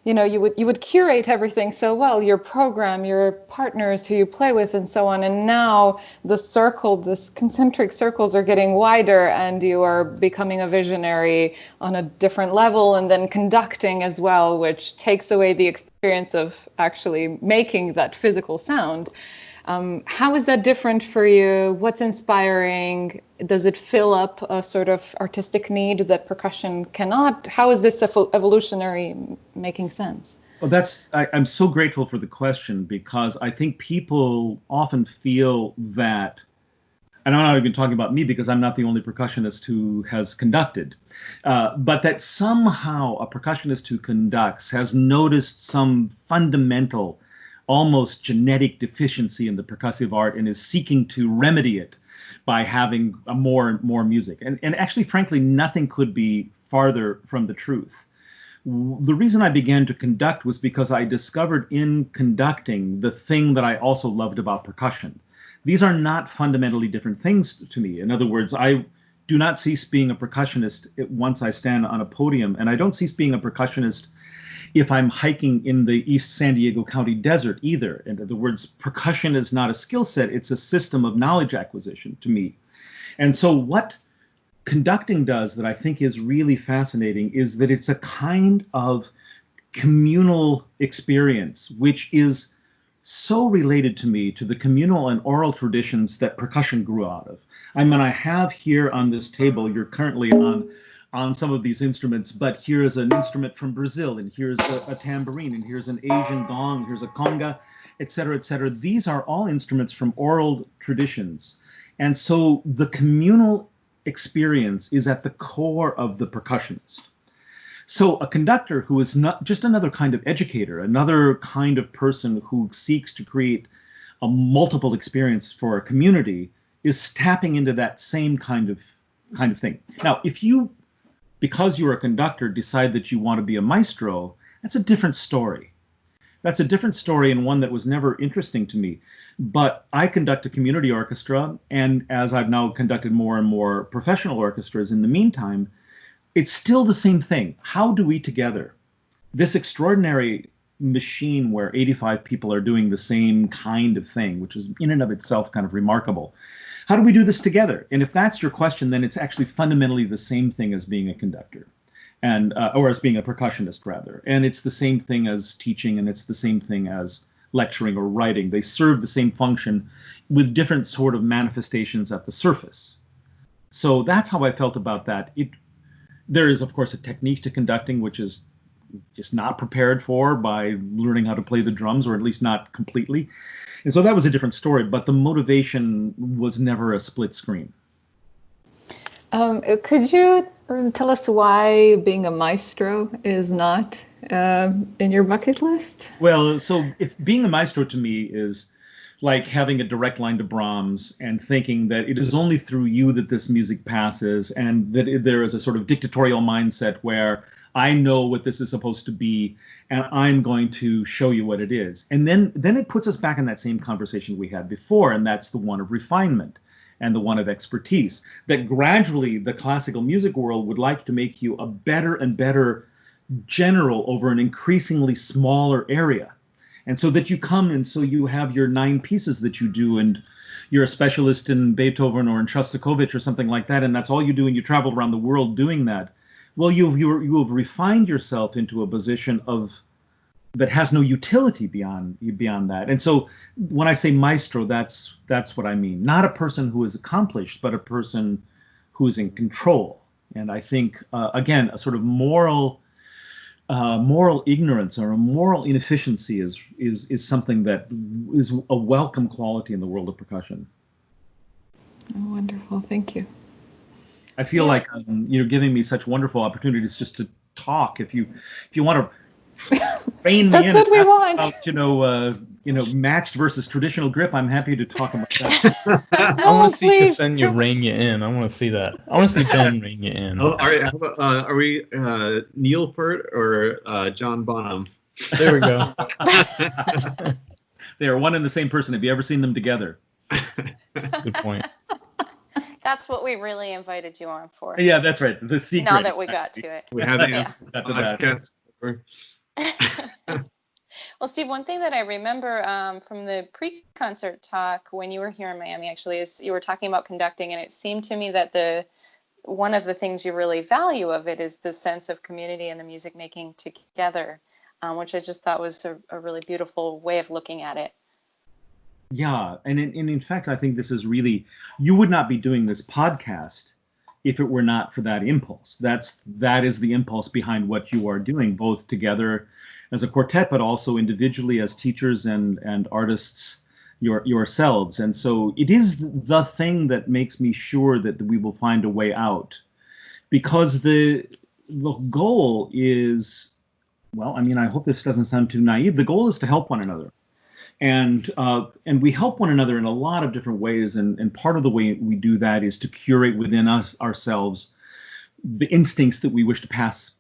you would curate everything so well, your program, your partners who you play with, and so on. And now this concentric circles are getting wider, and you are becoming a visionary on a different level, and then conducting as well, which takes away the experience of actually making that physical sound. How is that different for you? What's inspiring? Does it fill up a sort of artistic need that percussion cannot? How is this evolutionary making sense? Well, I'm so grateful for the question, because I think people often feel that, and I'm not even talking about me because I'm not the only percussionist who has conducted, but that somehow a percussionist who conducts has noticed some fundamental, almost genetic deficiency in the percussive art and is seeking to remedy it by having more and more music. And actually, frankly, nothing could be farther from the truth. The reason I began to conduct was because I discovered in conducting the thing that I also loved about percussion. These are not fundamentally different things to me. In other words, I do not cease being a percussionist once I stand on a podium, and I don't cease being a percussionist if I'm hiking in the East San Diego County desert either. In other words, percussion is not a skill set, it's a system of knowledge acquisition to me. And so what conducting does that I think is really fascinating is that it's a kind of communal experience, which is so related to me to the communal and oral traditions that percussion grew out of. I mean, I have here on this table, you're currently on some of these instruments, but here's an instrument from Brazil, and here's a tambourine, and here's an Asian gong, here's a conga, et cetera, et cetera. These are all instruments from oral traditions. And so the communal experience is at the core of the percussionist. So a conductor who is not just another kind of educator, another kind of person who seeks to create a multiple experience for a community, is tapping into that same kind of thing. Now, if you, because you're a conductor, decide that you want to be a maestro, that's a different story. That's a different story, and one that was never interesting to me. But I conduct a community orchestra, and as I've now conducted more and more professional orchestras in the meantime, it's still the same thing. How do we together, this extraordinary machine where 85 people are doing the same kind of thing, which is in and of itself kind of remarkable, how do we do this together? And if that's your question, then it's actually fundamentally the same thing as being a conductor, and or as being a percussionist, rather. And it's the same thing as teaching, and it's the same thing as lecturing or writing. They serve the same function with different sort of manifestations at the surface. So that's how I felt about that. There is, of course, a technique to conducting, which is just not prepared for by learning how to play the drums, or at least not completely. And so that was a different story, but the motivation was never a split screen. Could you tell us why being a maestro is not in your bucket list? Well, so if being a maestro to me is like having a direct line to Brahms and thinking that it is only through you that this music passes, and that there is a sort of dictatorial mindset where I know what this is supposed to be, and I'm going to show you what it is. And then it puts us back in that same conversation we had before, and that's the one of refinement and the one of expertise. That gradually the classical music world would like to make you a better and better general over an increasingly smaller area. And so that you come and so you have your 9 pieces that you do, and you're a specialist in Beethoven or in Shostakovich or something like that, and that's all you do, and you travel around the world doing that. Well, you have refined yourself into a position that has no utility beyond that. And so when I say maestro, that's what I mean. Not a person who is accomplished, but a person who is in control. And I think, again, a sort of moral ignorance or a moral inefficiency is something that is a welcome quality in the world of percussion. Oh, wonderful. Thank you. I feel like you're giving me such wonderful opportunities just to talk. If you want to rein me in, that's what we want. About, matched versus traditional grip, I'm happy to talk about that. I want to see Ksenia rein you in. I want to see that. I want to see Ben rein you in. Oh, all right. Are we Neil Peart or John Bonham? There we go. They are one and the same person. Have you ever seen them together? Good point. That's what we really invited you on for. Yeah, that's right. The secret. Now that we got to it. We haven't answered that. Well, Steve, one thing that I remember from the pre-concert talk when you were here in Miami, actually, is you were talking about conducting, and it seemed to me that one of the things you really value of it is the sense of community and the music making together, which I just thought was a really beautiful way of looking at it. Yeah, and in fact, I think this is really, you would not be doing this podcast if it were not for that impulse. That is the impulse behind what you are doing, both together as a quartet, but also individually as teachers and artists yourselves. And so it is the thing that makes me sure that we will find a way out, because the goal is, well, I mean, I hope this doesn't sound too naive. The goal is to help one another. And we help one another in a lot of different ways, and part of the way we do that is to curate within ourselves the instincts that we wish to pass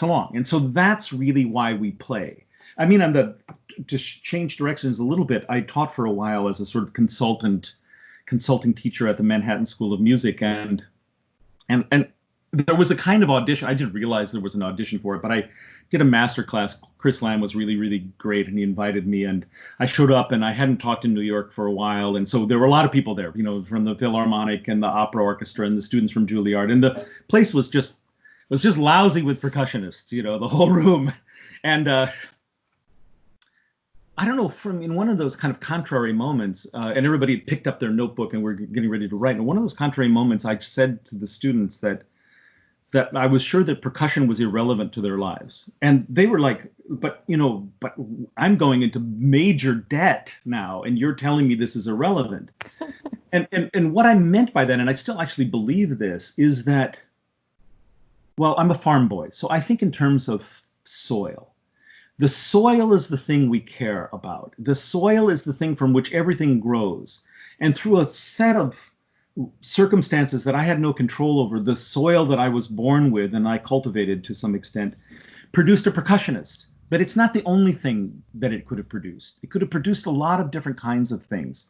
along. And so that's really why we play. I mean, to change directions a little bit, I taught for a while as a sort of consulting teacher at the Manhattan School of Music, and there was a kind of audition. I didn't realize there was an audition for it, but I did a master class. Chris Lamb was really, really great, and he invited me, and I showed up, and I hadn't talked in New York for a while, and so there were a lot of people there, from the Philharmonic and the Opera Orchestra and the students from Juilliard, and the place was just lousy with percussionists, the whole room. And I don't know, in one of those kind of contrary moments, and everybody had picked up their notebook and we're getting ready to write. And one of those contrary moments, I said to the students that I was sure that percussion was irrelevant to their lives. And they were like, but I'm going into major debt now, and you're telling me this is irrelevant. And what I meant by that, and I still actually believe this, is that, well, I'm a farm boy, so I think in terms of soil. The soil is the thing we care about. The soil is the thing from which everything grows. And through a set of circumstances that I had no control over, the soil that I was born with and I cultivated to some extent produced a percussionist. But it's not the only thing that it could have produced. It could have produced a lot of different kinds of things,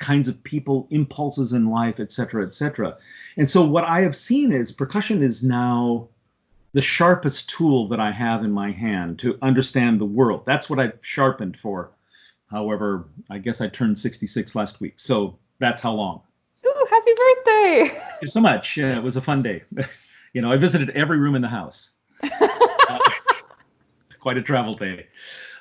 kinds of people, impulses in life, et cetera, et cetera. And so what I have seen is percussion is now the sharpest tool that I have in my hand to understand the world. That's what I've sharpened for. However, I guess I turned 66 last week, so that's how long. Ooh, happy birthday! Thank you so much. It was a fun day. I visited every room in the house. Quite a travel day.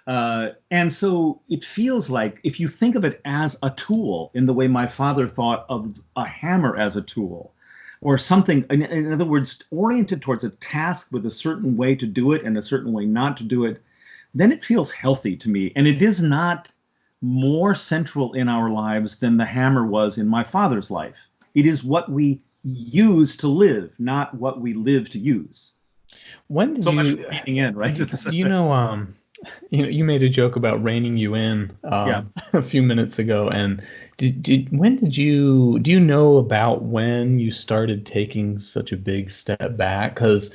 And so it feels like, if you think of it as a tool in the way my father thought of a hammer as a tool, or something, in other words, oriented towards a task with a certain way to do it and a certain way not to do it, then it feels healthy to me. And it is not more central in our lives than the hammer was in my father's life. It is what we use to live, not what we live to use. When did so you, much for beating in, right? You made a joke about reining you in a few minutes ago, and do you know about when you started taking such a big step back? Because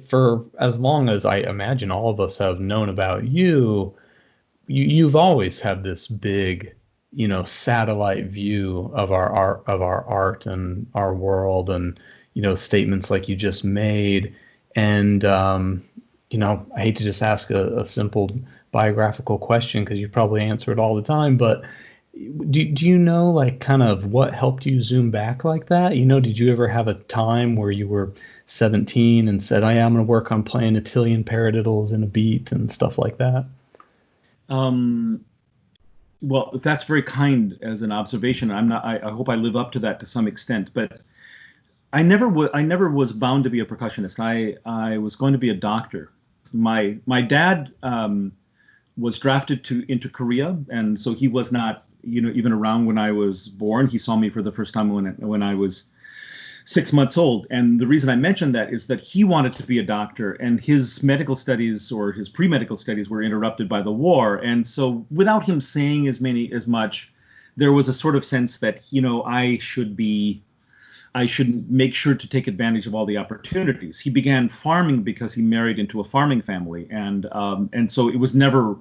for as long as I imagine all of us have known about you've always had this big, satellite view of our art and our world, and statements like you just made. And I hate to just ask a simple biographical question because you probably answer it all the time, but do you know, like, kind of what helped you zoom back like that? Did you ever have a time where you were 17 and said, "I am going to work on playing Italian paradiddles in a beat and stuff like that"? Well, that's very kind as an observation. I hope I live up to that to some extent, but I never was bound to be a percussionist. I was going to be a doctor. My dad was drafted into Korea, and so he was not even around when I was born. He saw me for the first time when I was 6 months old. And the reason I mention that is that he wanted to be a doctor, and his medical studies or his pre-medical studies were interrupted by the war. And so without him saying as much, there was a sort of sense that, I should make sure to take advantage of all the opportunities. He began farming because he married into a farming family. And so it was never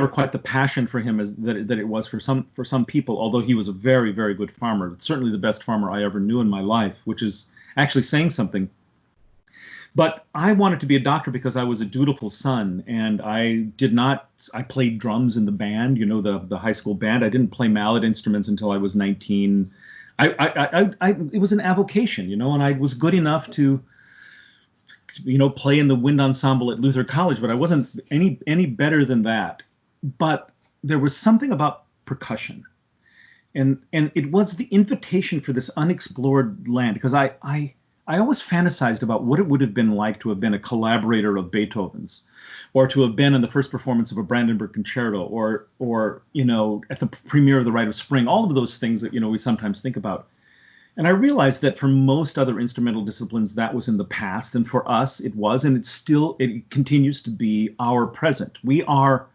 quite the passion for him that it was for some people, although he was a very, very good farmer. Certainly the best farmer I ever knew in my life, which is actually saying something. But I wanted to be a doctor because I was a dutiful son, and I played drums in the band, the high school band. I didn't play mallet instruments until I was 19. It was an avocation, and I was good enough to play in the wind ensemble at Luther College, but I wasn't any better than that. But there was something about percussion, and it was the invitation for this unexplored land, because I always fantasized about what it would have been like to have been a collaborator of Beethoven's, or to have been in the first performance of a Brandenburg concerto, or at the premiere of The Rite of Spring, all of those things that we sometimes think about. And I realized that for most other instrumental disciplines, that was in the past, and for us, it was, and it continues to be our present. We are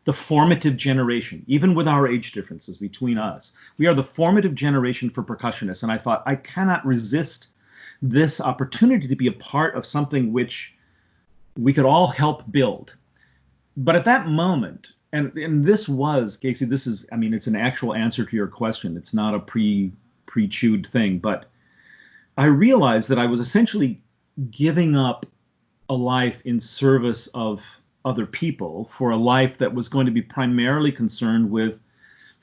the formative generation, even with our age differences between us. We are the formative generation for percussionists, and I thought, I cannot resist this opportunity to be a part of something which we could all help build. But at that moment, and this was, Casey, it's an actual answer to your question. It's not a pre-chewed thing, but I realized that I was essentially giving up a life in service of other people for a life that was going to be primarily concerned with,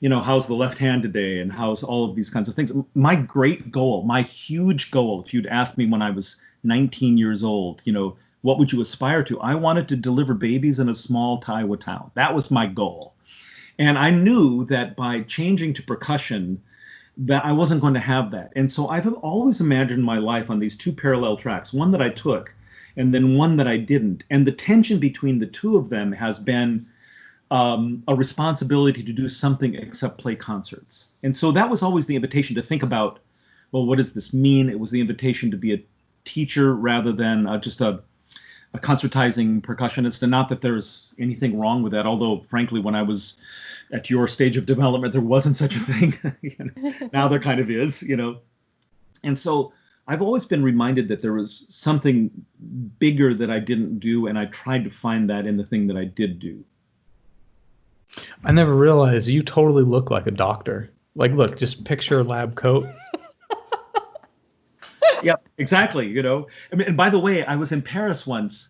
how's the left hand today, and how's all of these kinds of things. My great goal, my huge goal, if you'd asked me when I was 19 years old, what would you aspire to? I wanted to deliver babies in a small Taiwan town. That was my goal. And I knew that by changing to percussion, that I wasn't going to have that. And so I've always imagined my life on these two parallel tracks, one that I took and then one that I didn't. And the tension between the two of them has been a responsibility to do something except play concerts. And so that was always the invitation to think about, well, what does this mean? It was the invitation to be a teacher rather than just a concertizing percussionist. And not that there's anything wrong with that, although frankly, when I was at your stage of development, there wasn't such a thing. Now there kind of is, And so I've always been reminded that there was something bigger that I didn't do, and I tried to find that in the thing that I did do. I never realized you totally look like a doctor. Like, look, just picture a lab coat. Yep, exactly. And by the way, I was in Paris once.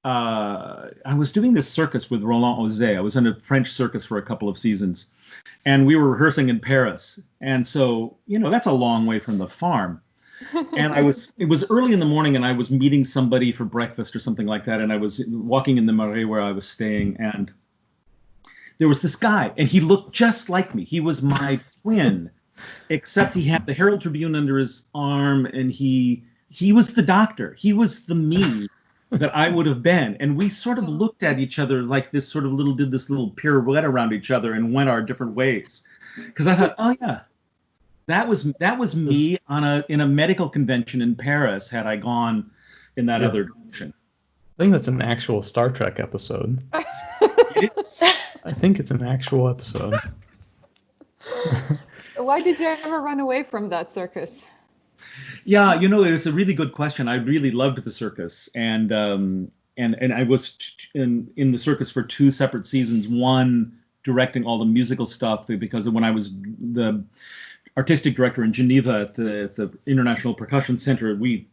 I was doing this circus with Roland Osé. I was in a French circus for a couple of seasons, and we were rehearsing in Paris. And so, that's a long way from the farm. And it was early in the morning, and I was meeting somebody for breakfast or something like that. And I was walking in the Marais where I was staying, and there was this guy, and he looked just like me. He was my twin, except he had the Herald Tribune under his arm, and he was the doctor. He was the me that I would have been. And we sort of looked at each other like this, sort of did this little pirouette around each other and went our different ways. Because I thought, oh yeah, that was me in a medical convention in Paris had I gone in that other direction. I think that's an actual Star Trek episode. It is. I think it's an actual episode. Why did you ever run away from that circus? Yeah, it's a really good question. I really loved the circus, and I was in the circus for 2 separate seasons. One directing all the musical stuff, because when I was the artistic director in Geneva at the International Percussion Center, we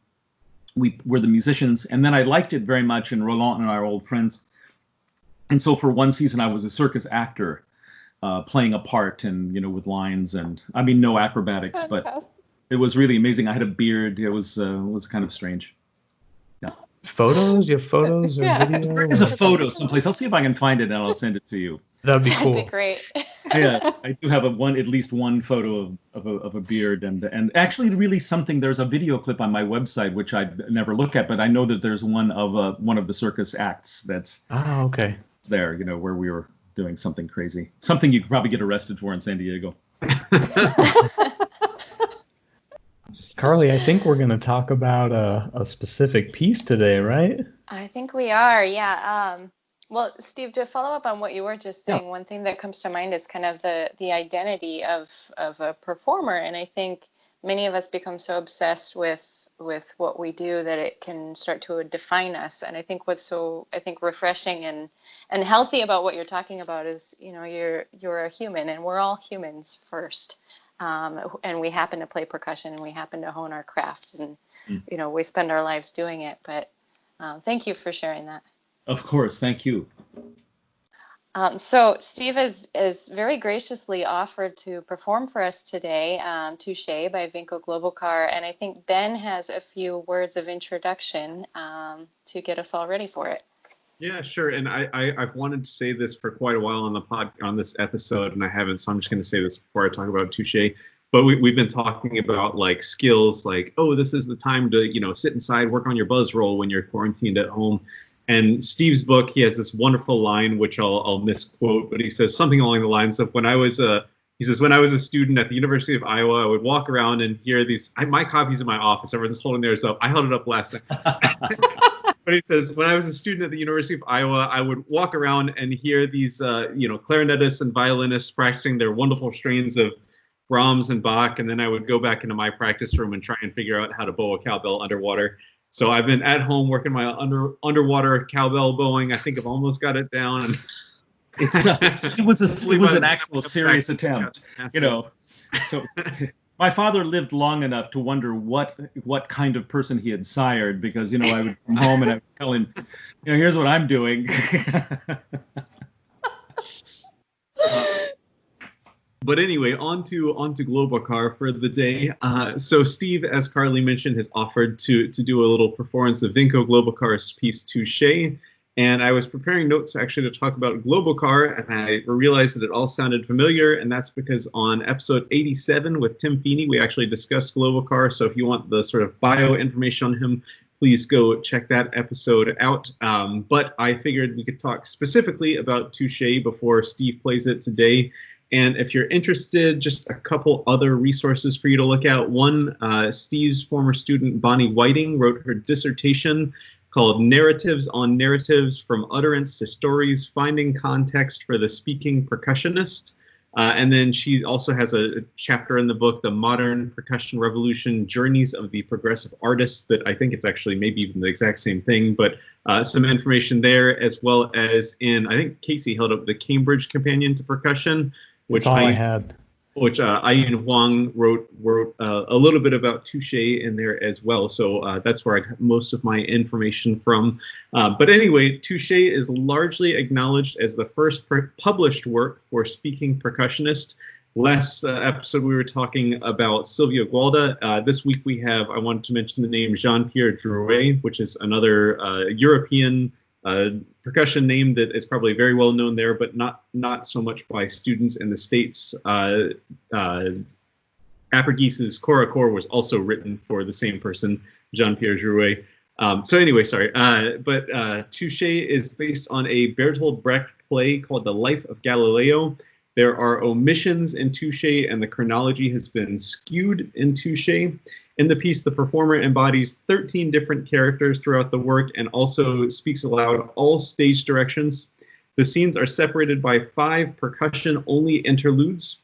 were the musicians, and then I liked it very much. And Roland and our old friends And so for one season, I was a circus actor, playing a part and, with lines and, I mean, no acrobatics, but it was really amazing. I had a beard. It was kind of strange. Yeah. Photos? You have photos or video? There is a photo someplace. I'll see if I can find it and I'll send it to you. That'd be cool. That'd be great. Yeah, I do have at least one photo of a beard and actually really something. There's a video clip on my website which I never look at, but I know that there's one of the circus acts that's okay. There, where we were doing something crazy, something you could probably get arrested for in San Diego. Carly, I think we're going to talk about a specific piece today, right? I think we are, yeah. Well, Steve, to follow up on what you were just saying, one thing that comes to mind is kind of the identity of a performer. And I think many of us become so obsessed with what we do that it can start to define us. And I think what's so, refreshing and healthy about what you're talking about is, you're a human, and we're all humans first. And we happen to play percussion, and we happen to hone our craft, and, we spend our lives doing it. But thank you for sharing that. Of course. Thank you. So Steve has very graciously offered to perform for us today, Touche by Vinko Globokar. And I think Ben has a few words of introduction to get us all ready for it. Yeah, sure. And I've wanted to say this for quite a while on this episode, and I haven't, so I'm just going to say this before I talk about Touche. But we've been talking about like skills, like, oh, this is the time to, sit inside, work on your buzz roll when you're quarantined at home. And Steve's book, he has this wonderful line, which I'll misquote, but he says something along the lines of, when I was a student at the University of Iowa, I would walk around and hear these, my copy's in my office, everyone's holding theirs up. I held it up last night. But he says, when I was a student at the University of Iowa, I would walk around and hear these, clarinetists and violinists practicing their wonderful strains of Brahms and Bach, and then I would go back into my practice room and try and figure out how to bow a cowbell underwater. So I've been at home working my underwater cowbell bowing. I think I've almost got it down. It was an actual serious attempt, So my father lived long enough to wonder what kind of person he had sired, because I would come home and I would tell him, here's what I'm doing. But anyway, on to Globokar for the day. So Steve, as Carly mentioned, has offered to do a little performance of Vinko Globokar's piece Touche. And I was preparing notes actually to talk about Globokar, and I realized that it all sounded familiar, and that's because on episode 87 with Tim Feeney, we actually discussed Globokar. So if you want the sort of bio information on him, please go check that episode out. But I figured we could talk specifically about Touche before Steve plays it today. And if you're interested, just a couple other resources for you to look at. One, Steve's former student, Bonnie Whiting, wrote her dissertation called Narratives on Narratives, From Utterance to Stories, Finding Context for the Speaking Percussionist. And then she also has a chapter in the book, The Modern Percussion Revolution, Journeys of the Progressive Artists, that I think it's actually maybe even the exact same thing, but some information there, as well as I think Casey held up the Cambridge Companion to Percussion, which I had. Which Ayun Huang wrote a little bit about Touche in there as well. So that's where I got most of my information from. But anyway, Touche is largely acknowledged as the first published work for speaking percussionist. Last episode, we were talking about Silvio Gualda. This week I wanted to mention the name Jean-Pierre Drouet, which is another European percussion name that is probably very well known there, but not so much by students in the States. Apergeese's Cora Core was also written for the same person, Jean-Pierre Drouet. So anyway, sorry. But Touche is based on a Bertolt Brecht play called The Life of Galileo. There are omissions in Touche, and the chronology has been skewed in Touche. In the piece, the performer embodies 13 different characters throughout the work and also speaks aloud all stage directions. The scenes are separated by 5 percussion-only interludes,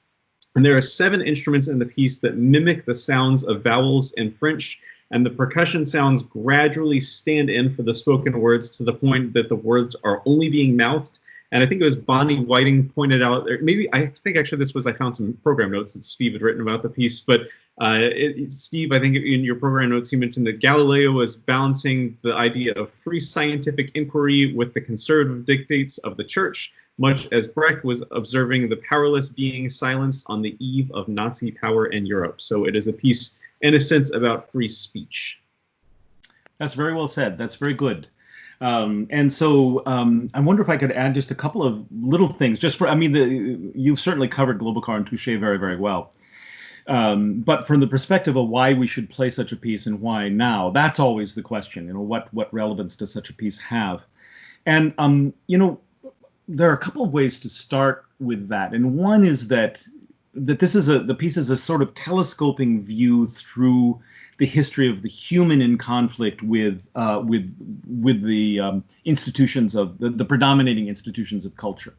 and there are 7 instruments in the piece that mimic the sounds of vowels in French, and the percussion sounds gradually stand in for the spoken words to the point that the words are only being mouthed. And I think it was Bonnie Whiting pointed out, or maybe I think actually this was, I found some program notes that Steve had written about the piece, but Steve, I think in your program notes you mentioned that Galileo was balancing the idea of free scientific inquiry with the conservative dictates of the church, much as Brecht was observing the powerless being silenced on the eve of Nazi power in Europe. So it is a piece, in a sense, about free speech. That's very well said. That's very good. And so I wonder if I could add just a couple of little things. Just for, I mean, you've certainly covered Globokar and Touché very, very well. But from the perspective of why we should play such a piece and why now, that's always the question. You know, what relevance does such a piece have? And you know, there are a couple of ways to start with that. And one is that this is the piece is a sort of telescoping view through the history of the human in conflict with the institutions of the predominating institutions of culture.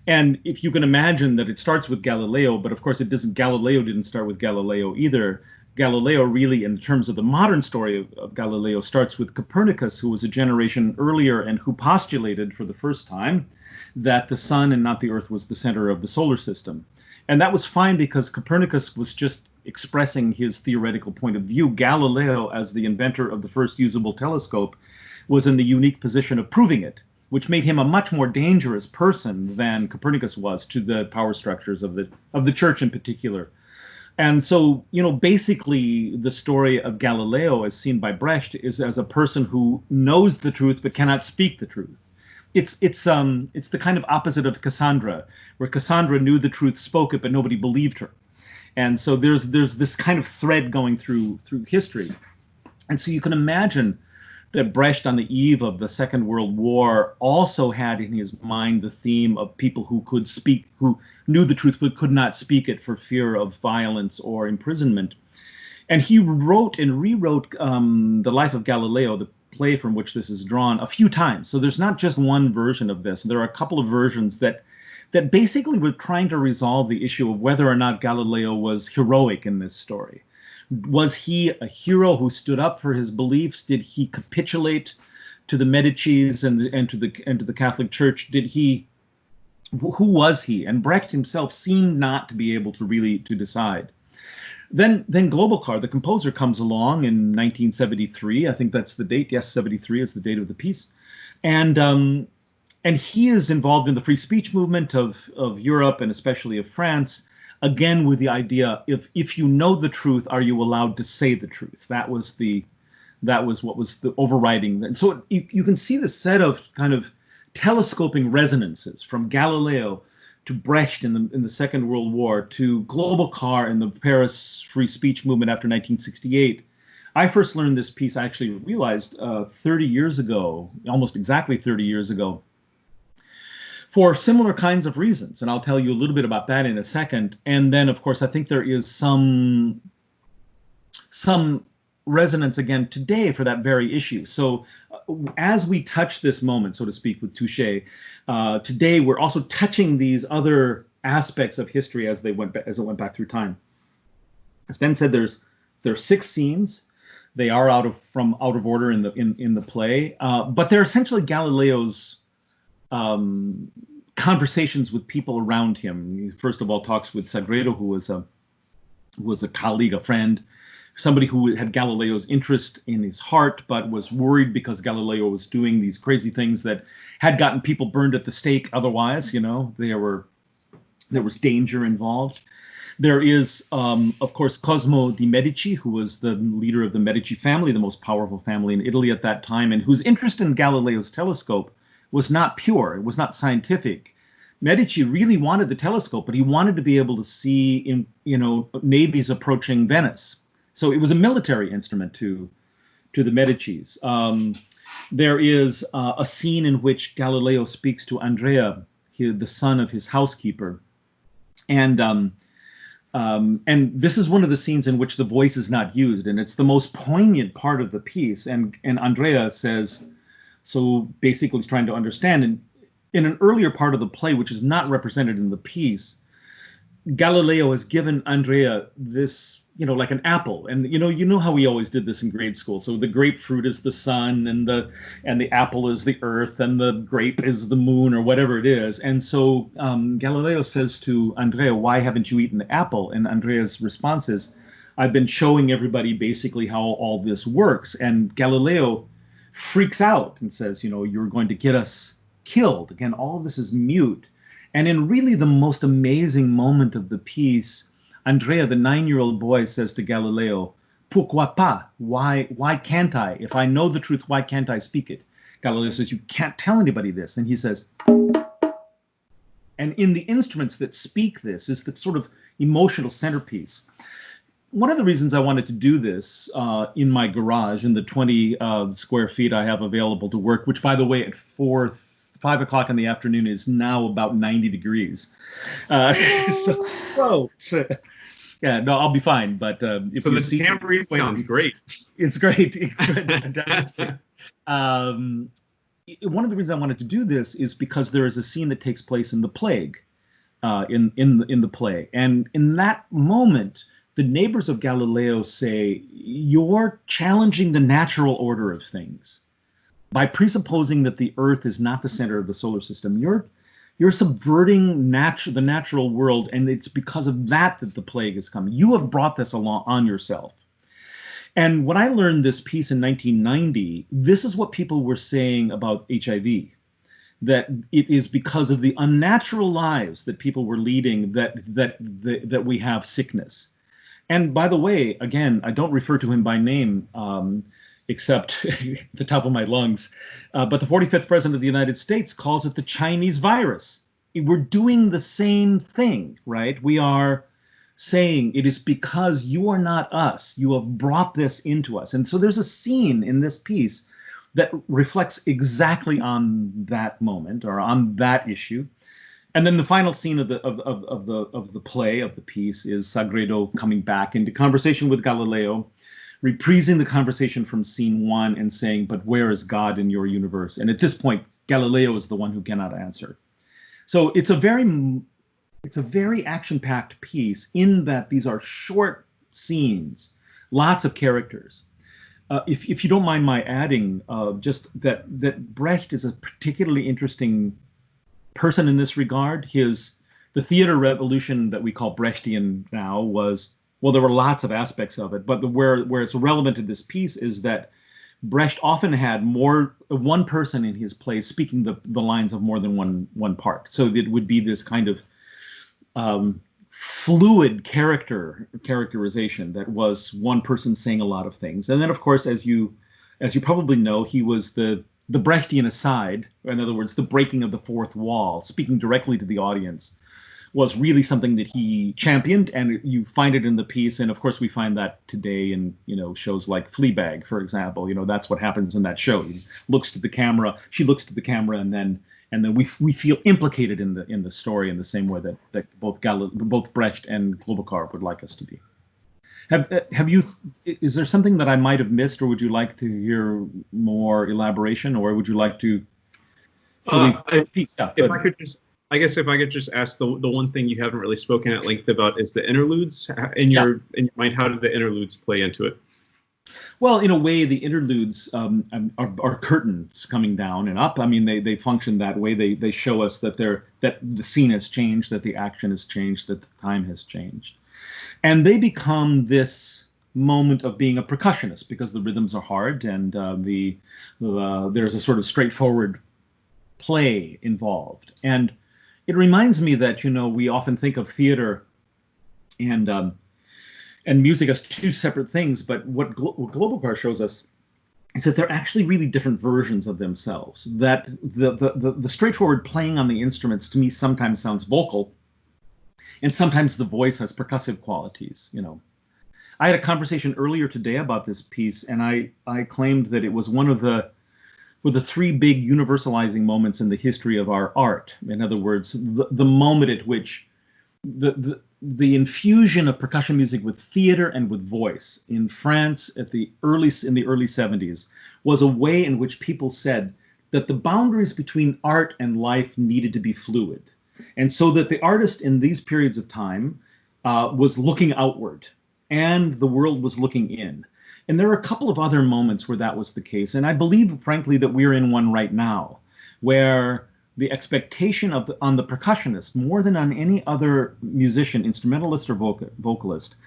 And if you can imagine that it starts with Galileo, but of course it doesn't. Galileo didn't start with Galileo either. Galileo really, in terms of the modern story of Galileo, starts with Copernicus, who was a generation earlier and who postulated for the first time that the sun and not the earth was the center of the solar system. And that was fine because Copernicus was just expressing his theoretical point of view. Galileo, as the inventor of the first usable telescope, was in the unique position of proving it, which made him a much more dangerous person than Copernicus was to the power structures of the church in particular. And so, you know, basically the story of Galileo, as seen by Brecht, is as a person who knows the truth but cannot speak the truth. It's the kind of opposite of Cassandra, where Cassandra knew the truth, spoke it, but nobody believed her. And so there's this kind of thread going through history. And so you can imagine that Brecht, on the eve of the Second World War, also had in his mind the theme of people who could speak, who knew the truth but could not speak it for fear of violence or imprisonment. And he wrote and rewrote The Life of Galileo, the play from which this is drawn, a few times. So there's not just one version of this. There are a couple of versions that basically were trying to resolve the issue of whether or not Galileo was heroic in this story. Was he a hero who stood up for his beliefs? Did he capitulate to the Medicis and to the Catholic Church? Who was he? And Brecht himself seemed not to be able to really decide. Then Globokar, the composer, comes along in 1973. I think that's the date. Yes, 73 is the date of the piece. And he is involved in the free speech movement of Europe and especially of France. Again, with the idea, if you know the truth, are you allowed to say the truth? That was what was the overriding. And so you can see the set of kind of telescoping resonances from Galileo to Brecht in the Second World War to Globokar in the Paris free speech movement after 1968. I first learned this piece, I actually realized 30 years ago, almost exactly 30 years ago, for similar kinds of reasons. And I'll tell you a little bit about that in a second. And then, of course, I think there is some resonance again today for that very issue. So as we touch this moment, so to speak, with Touché, today we're also touching these other aspects of history as it went back through time. As Ben said, there are 6 scenes. They are out of order in the play, but they're essentially Galileo's conversations with people around him. He first of all talks with Sagredo, who was a colleague, a friend, somebody who had Galileo's interest in his heart, but was worried because Galileo was doing these crazy things that had gotten people burned at the stake. Otherwise, you know, there was danger involved. There is, of course, Cosimo de' Medici, who was the leader of the Medici family, the most powerful family in Italy at that time, and whose interest in Galileo's telescope was not pure. It was not scientific. Medici really wanted the telescope, but he wanted to be able to see navies approaching Venice. So it was a military instrument to the Medicis. There is a scene in which Galileo speaks to Andrea, the son of his housekeeper, and this is one of the scenes in which the voice is not used, and it's the most poignant part of the piece. And Andrea says, so basically he's trying to understand. And in an earlier part of the play, which is not represented in the piece, Galileo has given Andrea this, like an apple. And you know how we always did this in grade school. So the grapefruit is the sun, and the apple is the earth, and the grape is the moon, or whatever it is. And so Galileo says to Andrea, "Why haven't you eaten the apple?" And Andrea's response is, I've been showing everybody basically how all this works. And Galileo freaks out and says, you're going to get us killed. Again, all of this is mute. And in really the most amazing moment of the piece, Andrea, the 9-year-old boy, says to Galileo, pourquoi pas? Why can't I? If I know the truth, why can't I speak it? Galileo says, you can't tell anybody this. And he says, and in the instruments that speak this is the sort of emotional centerpiece. One of the reasons I wanted to do this in my garage, in the 20 square feet I have available to work, which, by the way, at 5 o'clock in the afternoon is now about 90 degrees. So yeah, no, I'll be fine. But if so you the see, tambourine sounds great. It's great. It's fantastic. One of the reasons I wanted to do this is because there is a scene that takes place in the plague, in the play, and in that moment, the neighbors of Galileo say, "You're challenging the natural order of things by presupposing that the Earth is not the center of the solar system. You're subverting the natural world, and it's because of that the plague is coming. You have brought this along on yourself." And when I learned this piece in 1990, this is what people were saying about HIV, that it is because of the unnatural lives that people were leading that we have sickness. And by the way, again, I don't refer to him by name, except at the top of my lungs, but the 45th president of the United States calls it the Chinese virus. We're doing the same thing, right? We are saying it is because you are not us. You have brought this into us. And so there's a scene in this piece that reflects exactly on that moment or on that issue. And then the final scene of the play, of the piece, is Sagredo coming back into conversation with Galileo, reprising the conversation from scene 1 and saying, "But where is God in your universe?" And at this point, Galileo is the one who cannot answer. So it's a very action-packed piece in that these are short scenes, lots of characters. If you don't mind my adding, just that Brecht is a particularly interesting person in this regard. The theater revolution that we call Brechtian now was, well, there were lots of aspects of it, but where it's relevant to this piece is that Brecht often had one person in his plays speaking the lines of more than one part. So it would be this kind of fluid characterization that was one person saying a lot of things. And then, of course, as you probably know, he was the Brechtian aside, in other words, the breaking of the fourth wall, speaking directly to the audience, was really something that he championed, and you find it in the piece. And of course, we find that today in shows like Fleabag, for example. That's what happens in that show. He looks to the camera, she looks to the camera, and then we feel implicated in the story in the same way that both Brecht and Globokar would like us to be. Is there something that I might have missed, or would you like to hear more elaboration, or would you like to? If I could just ask the one thing you haven't really spoken at length about is the interludes. In your mind, how did the interludes play into it? Well, in a way, the interludes are curtains coming down and up. I mean, they function that way. They show us that the scene has changed, that the action has changed, that the time has changed. And they become this moment of being a percussionist because the rhythms are hard and there's a sort of straightforward play involved. And it reminds me that, we often think of theater and music as two separate things, but what Globokar shows us is that they're actually really different versions of themselves. That the straightforward playing on the instruments to me sometimes sounds vocal, and sometimes the voice has percussive qualities. I had a conversation earlier today about this piece, and I claimed that it was one of the three big universalizing moments in the history of our art. In other words, the moment at which the infusion of percussion music with theater and with voice in France in the early 70s was a way in which people said that the boundaries between art and life needed to be fluid. And so that the artist in these periods of time was looking outward and the world was looking in. And there are a couple of other moments where that was the case. And I believe, frankly, that we're in one right now where the expectation on the percussionist, more than on any other musician, instrumentalist or vocalist,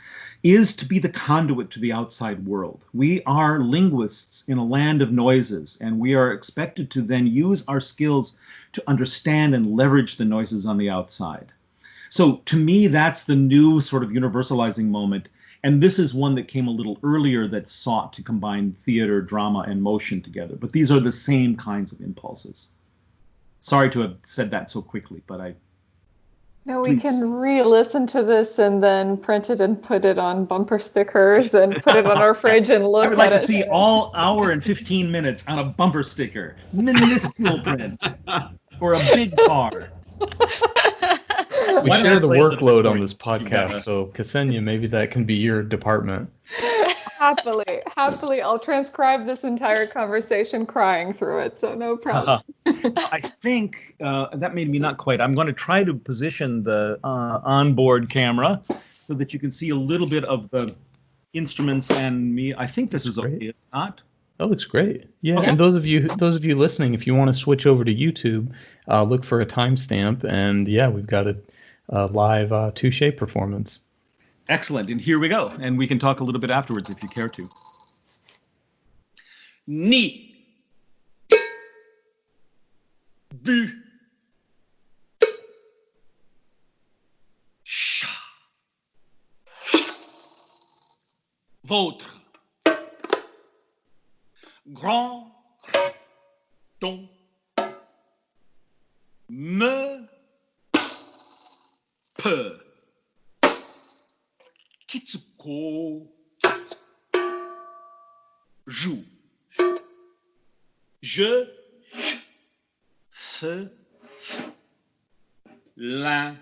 is to be the conduit to the outside world. We are linguists in a land of noises, and we are expected to then use our skills to understand and leverage the noises on the outside. So to me, that's the new sort of universalizing moment. And this is one that came a little earlier that sought to combine theater, drama, and motion together. But these are the same kinds of impulses. Sorry to have said that so quickly, but No, we can re-listen to this and then print it and put it on bumper stickers and put it on our fridge and look at it. I would like to see all hour and 15 minutes on a bumper sticker, minuscule print, or a big car. We share the workload on this podcast, so Ksenia, maybe that can be your department. Happily, I'll transcribe this entire conversation crying through it, so no problem. I think that made me not quite. I'm going to try to position the onboard camera so that you can see a little bit of the instruments and me. I think this is okay. It's not. That looks great. Yeah, and those of you listening, if you want to switch over to YouTube, look for a timestamp, and yeah, we've got a live touche performance. Excellent, and here we go, and we can talk a little bit afterwards if you care to. Ni, bu, cha, votre, grand, ton, me, peu. Kitsuko, joue, je, feu, l'un,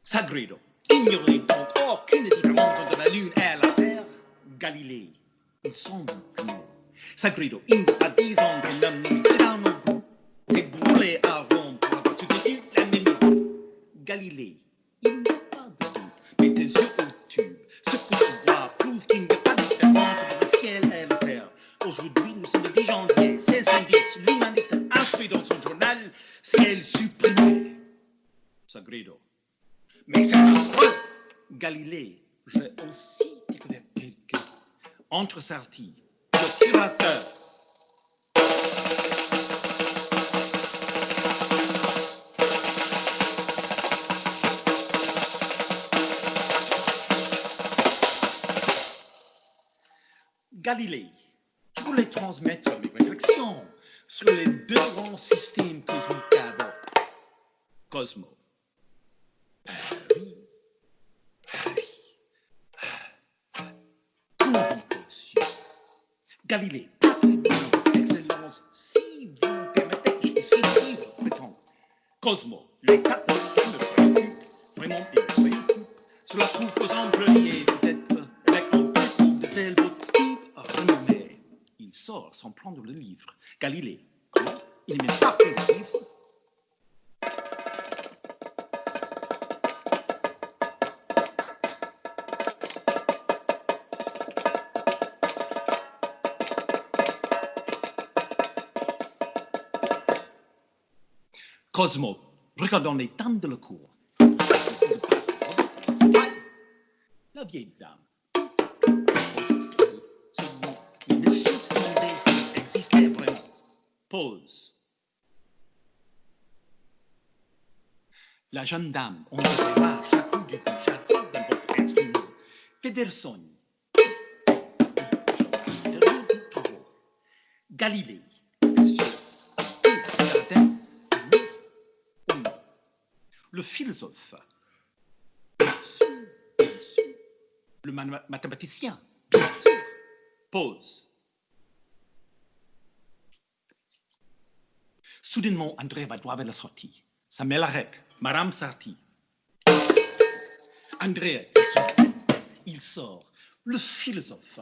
Sagredo, ignorez donc aucune différence entre la Lune et la Terre. Galilée, il semble plus. Sagredo, ignora disons que l'homme n'imite dans nos goûts, et brûlé à Rome pour avoir soutenu l'ennemi. Galilée, il n'y a pas de doute, mais tes yeux au tube, ce que tu vois prouve qu'il n'y a pas de différence entre le ciel et la terre. Aujourd'hui, nous sommes le 10 janvier 1610, l'humanité inscrit dans son journal ciel supprimé. Sagredo. Mais c'est un point, Galilée, j'ai aussi découvert quelqu'un. Entre Sarti, le curateur. Galilée, je voulais transmettre mes réflexions sur les deux grands systèmes cosmiques d'abord. Cosmo. Galilée, excellence, si vous permettez, je suis libre, prétend. Cosmo, l'état de me préoccupe, vraiment il me préoccupe. Cela prouve qu'aux employés, peut-être avec un peu de zèle, votre type renommé. Il sort sans prendre le livre. Galilée, comment? Il n'est même pas pris le livre. Cosmo, regardons les dames de la cour. La vieille dame. Il ne se demandait s'il existait vraiment. Pause. La jeune dame, on devrait voir chacun du château dans votre instrument. Federsoni. Galilée. Le philosophe, le mathématicien, pause. Soudainement, André va droit vers la sortie. Sa mère l'arrête. Madame Sarti. André, il sort. Le philosophe,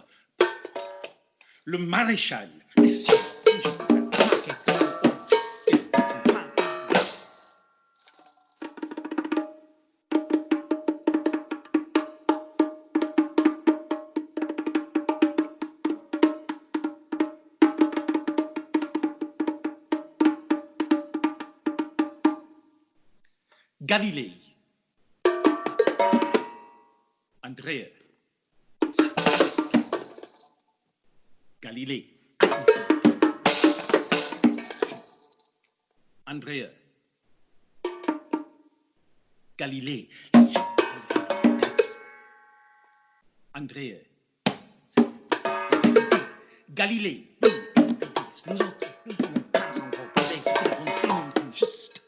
le maréchal, messieurs. Galilée. Andrea. Galilée. Andrea. Galilée. Andrea. Galilée. Nous autres, nous ne pouvons pas encore parler, nous devons juste.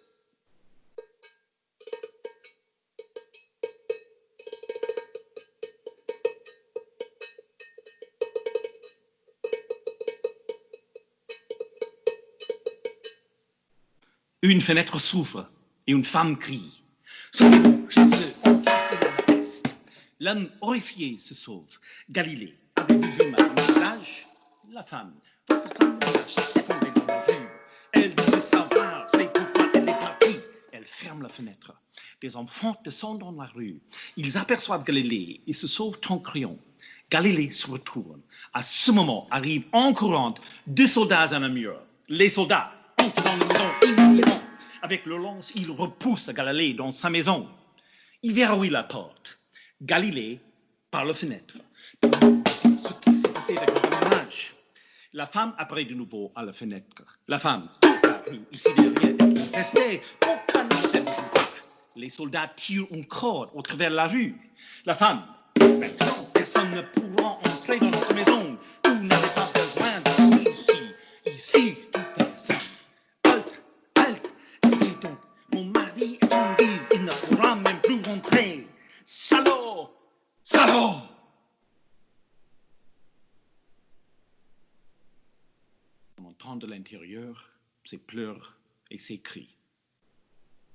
Une fenêtre s'ouvre et une femme crie. Sauvez-vous, Jésus, on casse la peste. L'homme horrifié se sauve. Galilée, avez-vous vu ma visage? La femme s'effondrait dans la rue. Elle veut savoir, c'est pourquoi elle est partie. Elle ferme la fenêtre. Des enfants descendent dans la rue. Ils aperçoivent Galilée et se sauvent en criant. Galilée se retourne. À ce moment arrivent en courant 2 soldats à un mur. Les soldats entrent dans la maison immédiatement. Avec leur lance, ils repoussent Galilée dans sa maison. Ils verrouillent la porte. Galilée par la fenêtre. Ce qui s'est passé avec le ménage. La femme apparaît de nouveau à la fenêtre. La femme, ici derrière, est contestée. Pourquoi ne savez-vous pas? Les soldats tirent une corde au travers de la rue. La femme, maintenant, personne ne pourra entrer dans notre maison. Vous n'avez pas besoin de venir ici. Ici, tout est simple. Halte, écoutez donc. Mon mari est en vie. Il ne pourra même plus rentrer. Salaud! Salaud! On entend de l'intérieur ses pleurs et ses cris.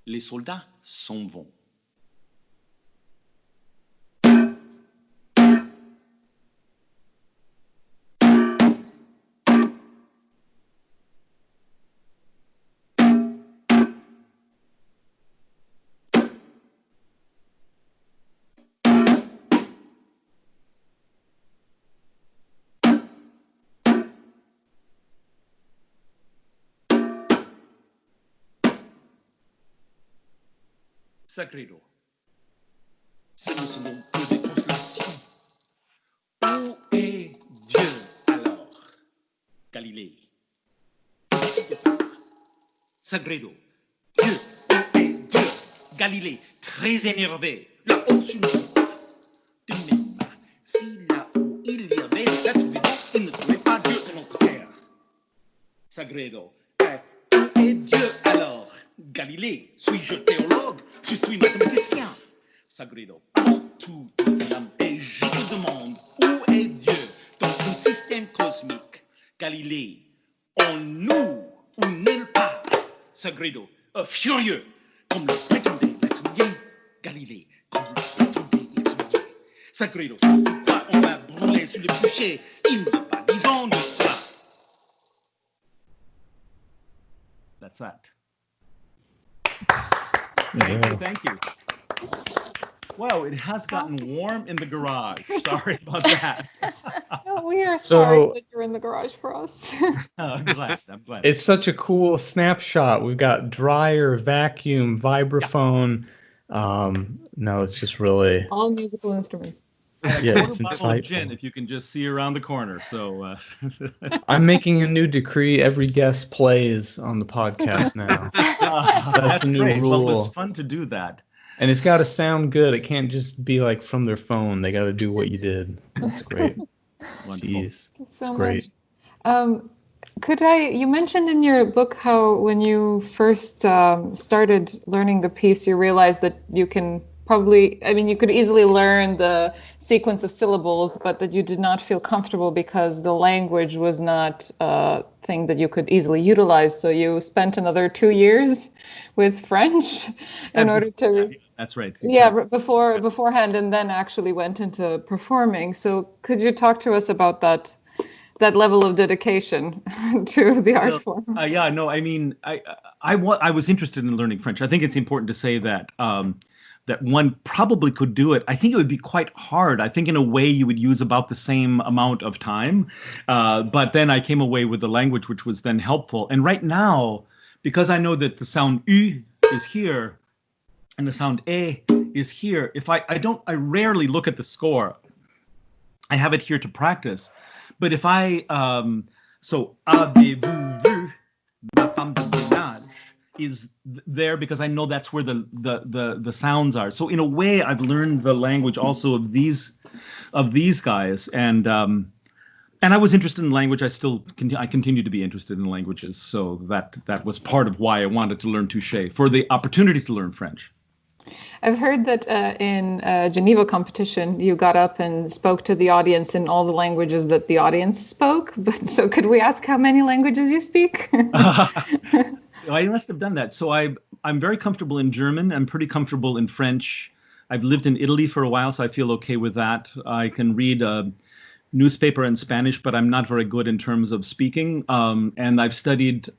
Les soldats s'en vont. Sagredo. Si nous sommes posés conflation, où est Dieu alors? Galilée. Sagredo. Dieu, où est Dieu? Galilée, très énervé, là-haut sur nous. De même, si là-haut il y avait l'être vivant, il ne trouvait pas Dieu dans notre terre. Sagredo. Où est Dieu alors? Galilée, suis-je théologue? Je suis mathématicien. Sagredo, tout les âmes, et je te demande, où est Dieu dans un système cosmique? Galilée, en nous ou nulle part? Sagredo, furieux, comme le prétendait l'être mien. Galilée, comme le prétendait l'être mien. Sagredo, c'est pourquoi on va brûler sur le bûcher. Il n'est pas disant de ça. That's that. Thank you. Wow, it has gotten warm in the garage. Sorry about that. No, we are sorry that you're in the garage for us. I'm glad. It's such a cool snapshot. We've got dryer, vacuum, vibraphone. No, it's just really all musical instruments. Yeah, it's bottle of gin insightful. if you can just see around the corner. So I'm making a new decree. Every guest plays on the podcast now. That's the new great. Well, it was rule. fun to do that. And it's got to sound good. It can't just be like from their phone. They got to do what you did. That's great. Wonderful. Jeez, So it's great. You mentioned in your book how when you first started learning the piece, you realized that you can you could easily learn the sequence of syllables, but that you did not feel comfortable because the language was not a thing that you could easily utilize. So you spent another 2 years with French in order to... That's right. Yeah, beforehand, and then actually went into performing. So could you talk to us about that level of dedication to the art form? Yeah, no, I mean, I was interested in learning French. I think it's important to say that that one probably could do it. I think it would be quite hard. I think in a way you would use about the same amount of time. But then I came away with the language, which was then helpful. And right now, because I know that the sound U is here, and the sound A is here. If I rarely look at the score. I have it here to practice. But if I, so avez-vous vu ma femme de ménage is there because I know that's where the sounds are. So in a way, I've learned the language also of these guys, and I was interested in language. I continue to be interested in languages. So that was part of why I wanted to learn touché, for the opportunity to learn French. I've heard that in Geneva competition, you got up and spoke to the audience in all the languages that the audience spoke. But so could we ask how many languages you speak? I must have done that. So I'm very comfortable in German. I'm pretty comfortable in French. I've lived in Italy for a while, so I feel okay with that. I can read a newspaper in Spanish, but I'm not very good in terms of speaking. And I've studied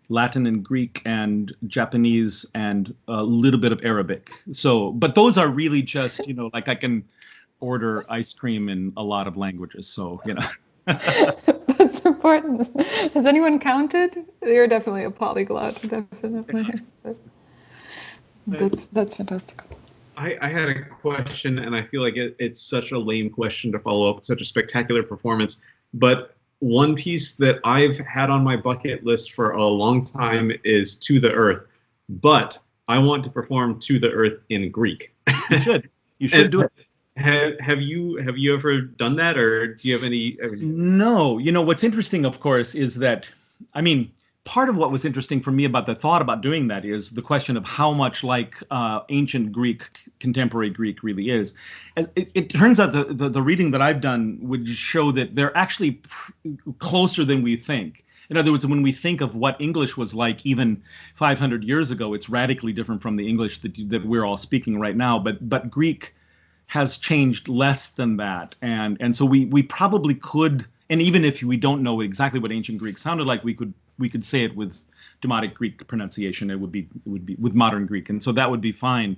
Latin and Greek and Japanese and a little bit of Arabic. So, but those are really just, like I can order ice cream in a lot of languages. So, That's important. Has anyone counted? You're definitely a polyglot, definitely. That's fantastic. I had a question, and I feel like it's such a lame question to follow up with such a spectacular performance, but one piece that I've had on my bucket list for a long time is To the Earth, but I want to perform To the Earth in Greek. You should. You should do it. Have you ever done that, or do you have any? No. What's interesting, of course, is that, part of what was interesting for me about the thought about doing that is the question of how much like ancient Greek, contemporary Greek really is. As it turns out the reading that I've done would show that they're actually closer than we think. In other words, when we think of what English was like even 500 years ago, it's radically different from the English that we're all speaking right now. But Greek has changed less than that. And so we probably could, and even if we don't know exactly what ancient Greek sounded like, we could say it with Demotic Greek pronunciation. It would be with modern Greek, and so that would be fine.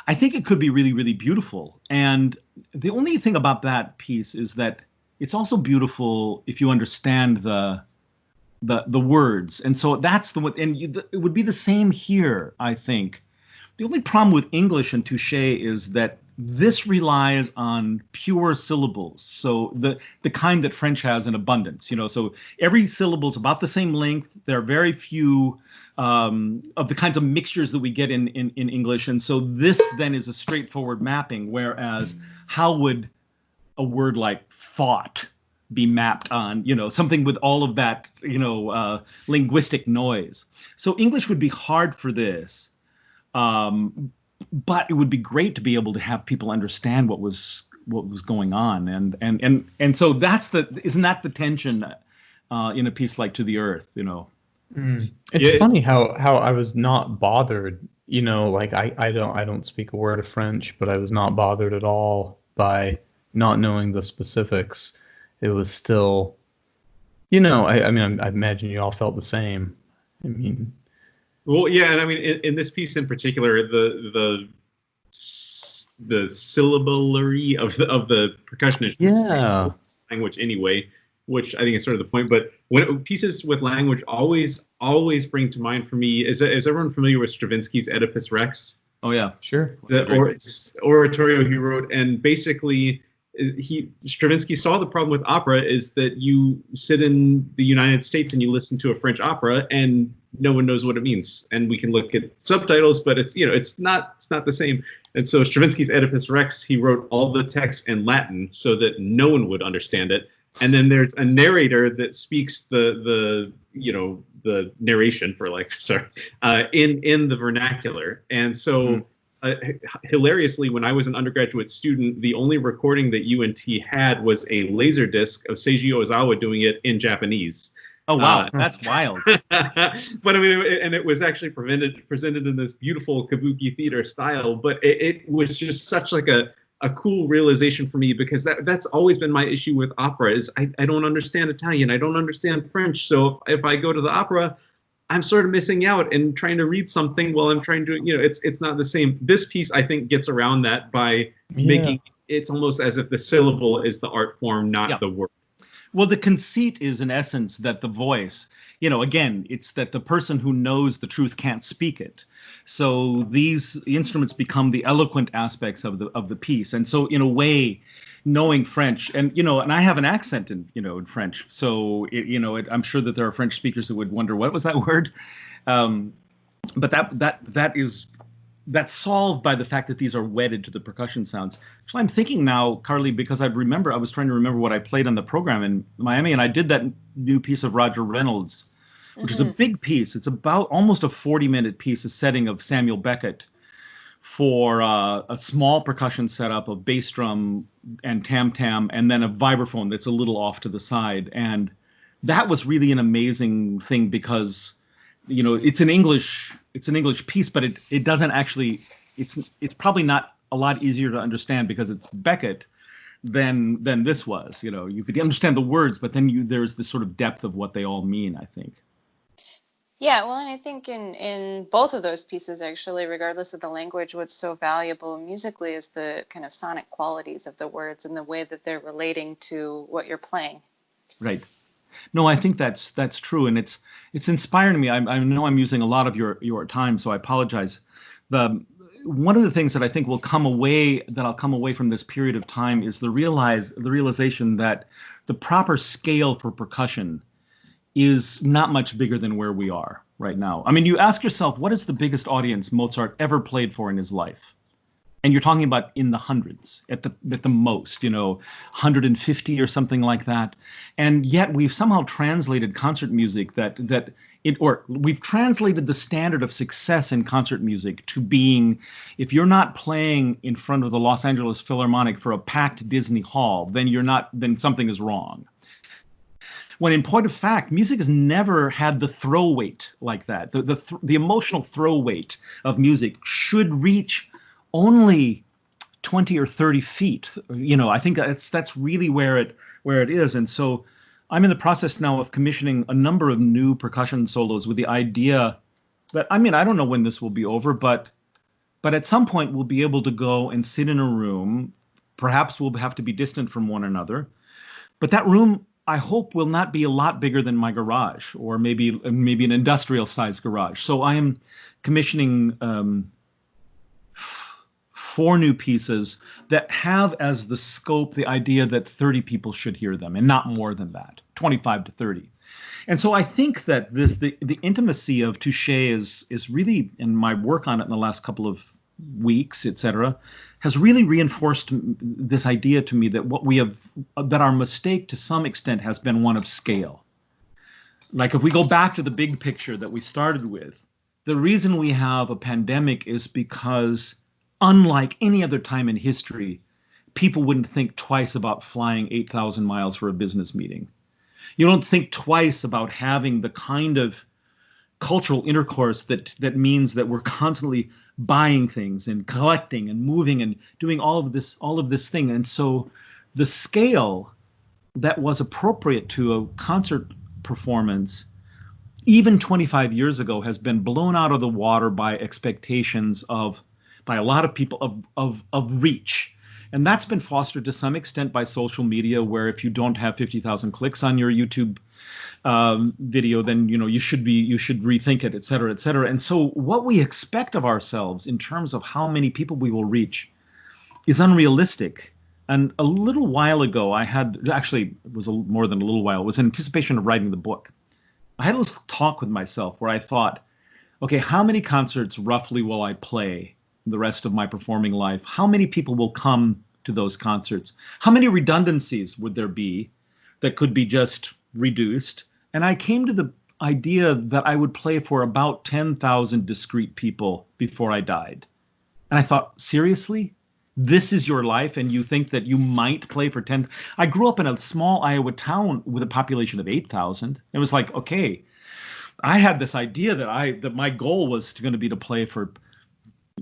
I think it could be really, really beautiful. And the only thing about that piece is that it's also beautiful if you understand the words. And so that's it would be the same here, I think. The only problem with English and touché is that this relies on pure syllables, so the kind that French has in abundance. So every syllable is about the same length. There are very few of the kinds of mixtures that we get in English, and so this then is a straightforward mapping. Whereas, how would a word like thought be mapped on something with all of that linguistic noise? So English would be hard for this. But it would be great to be able to have people understand what was going on, and so isn't that the tension in a piece like To the Earth? It's funny how I was not bothered. Like I don't speak a word of French, but I was not bothered at all by not knowing the specifics. It was still, I imagine you all felt the same. Well, yeah, and in this piece in particular, the syllabary of the percussionist language anyway, which I think is sort of the point. But when pieces with language always bring to mind for me, is everyone familiar with Stravinsky's Oedipus Rex? Oh yeah, sure. The oratorio he wrote, and basically Stravinsky saw the problem with opera is that you sit in the United States and you listen to a French opera and no one knows what it means, and we can look at subtitles, but it's not the same. And so Stravinsky's Oedipus Rex, he wrote all the text in Latin so that no one would understand it, and then there's a narrator that speaks the narration for in the vernacular. And so hilariously, when I was an undergraduate student, the only recording that UNT had was a laser disc of Seiji Ozawa doing it in Japanese. Oh wow, that's wild. But and it was actually presented in this beautiful kabuki theater style. But it was just such like a cool realization for me, because that's always been my issue with opera is I don't understand Italian, I don't understand French. So if I go to the opera, I'm sort of missing out and trying to read something while I'm trying to, it's not the same. This piece, I think, gets around that by making it's almost as if the syllable is the art form, not the word. Well, the conceit is, in essence, that the voice, again, it's that the person who knows the truth can't speak it. So these instruments become the eloquent aspects of the piece. And so, in a way, knowing French, and and I have an accent in French, so I'm sure that there are French speakers who would wonder what was that word, but that's solved by the fact that these are wedded to the percussion sounds. So I'm thinking now, Carly, because I was trying to remember what I played on the program in Miami, and I did that new piece of Roger Reynolds, which is a big piece. It's about almost a 40-minute piece, a setting of Samuel Beckett for a small percussion setup of bass drum and tam-tam, and then a vibraphone that's a little off to the side. And that was really an amazing thing because it's an English piece, but it doesn't actually, it's probably not a lot easier to understand because it's Beckett than this was. You could understand the words, but then there's this sort of depth of what they all mean, I think. Yeah, well, and I think in both of those pieces, actually, regardless of the language, what's so valuable musically is the kind of sonic qualities of the words and the way that they're relating to what you're playing. Right. No, I think that's true, and it's inspiring me. I know I'm using a lot of your time, so I apologize. One of the things that I think I'll come away from this period of time is the realization that the proper scale for percussion is not much bigger than where we are right now. I mean, you ask yourself, what is the biggest audience Mozart ever played for in his life? And you're talking about in the hundreds at the most, 150 or something like that. And yet we've somehow translated concert music we've translated the standard of success in concert music to being, if you're not playing in front of the Los Angeles Philharmonic for a packed Disney hall, then something is wrong. When in point of fact, music has never had the throw weight like that. The emotional throw weight of music should reach only 20 or 30 feet. I think that's really where it is. And so I'm in the process now of commissioning a number of new percussion solos with the idea that, I don't know when this will be over, but at some point we'll be able to go and sit in a room. Perhaps we'll have to be distant from one another, but that room, I hope, will not be a lot bigger than my garage, or maybe an industrial sized garage. So I am commissioning 4 new pieces that have as the scope the idea that 30 people should hear them, and not more than that, 25 to 30. And so I think that the intimacy of Touché is really, in my work on it in the last couple of weeks, etc., has really reinforced this idea to me that that our mistake to some extent has been one of scale. Like if we go back to the big picture that we started with, the reason we have a pandemic is because, unlike any other time in history, people wouldn't think twice about flying 8,000 miles for a business meeting. You don't think twice about having the kind of cultural intercourse that means that we're constantly buying things and collecting and moving and doing all of this thing. And so the scale that was appropriate to a concert performance even 25 years ago has been blown out of the water by expectations by a lot of people of reach. And that's been fostered to some extent by social media, where if you don't have 50,000 clicks on your YouTube video, then you should rethink it, et cetera, et cetera. And so what we expect of ourselves in terms of how many people we will reach is unrealistic. And a little while ago, it was more than a little while, it was in anticipation of writing the book. I had a little talk with myself where I thought, okay, how many concerts roughly will I play the rest of my performing life? How many people will come to those concerts? How many redundancies would there be that could be just reduced? And I came to the idea that I would play for about 10,000 discrete people before I died. And I thought, seriously? This is your life, and you think that you might play for 10? I grew up in a small Iowa town with a population of 8,000. It was like, okay, I had this idea that my goal was going to be to play for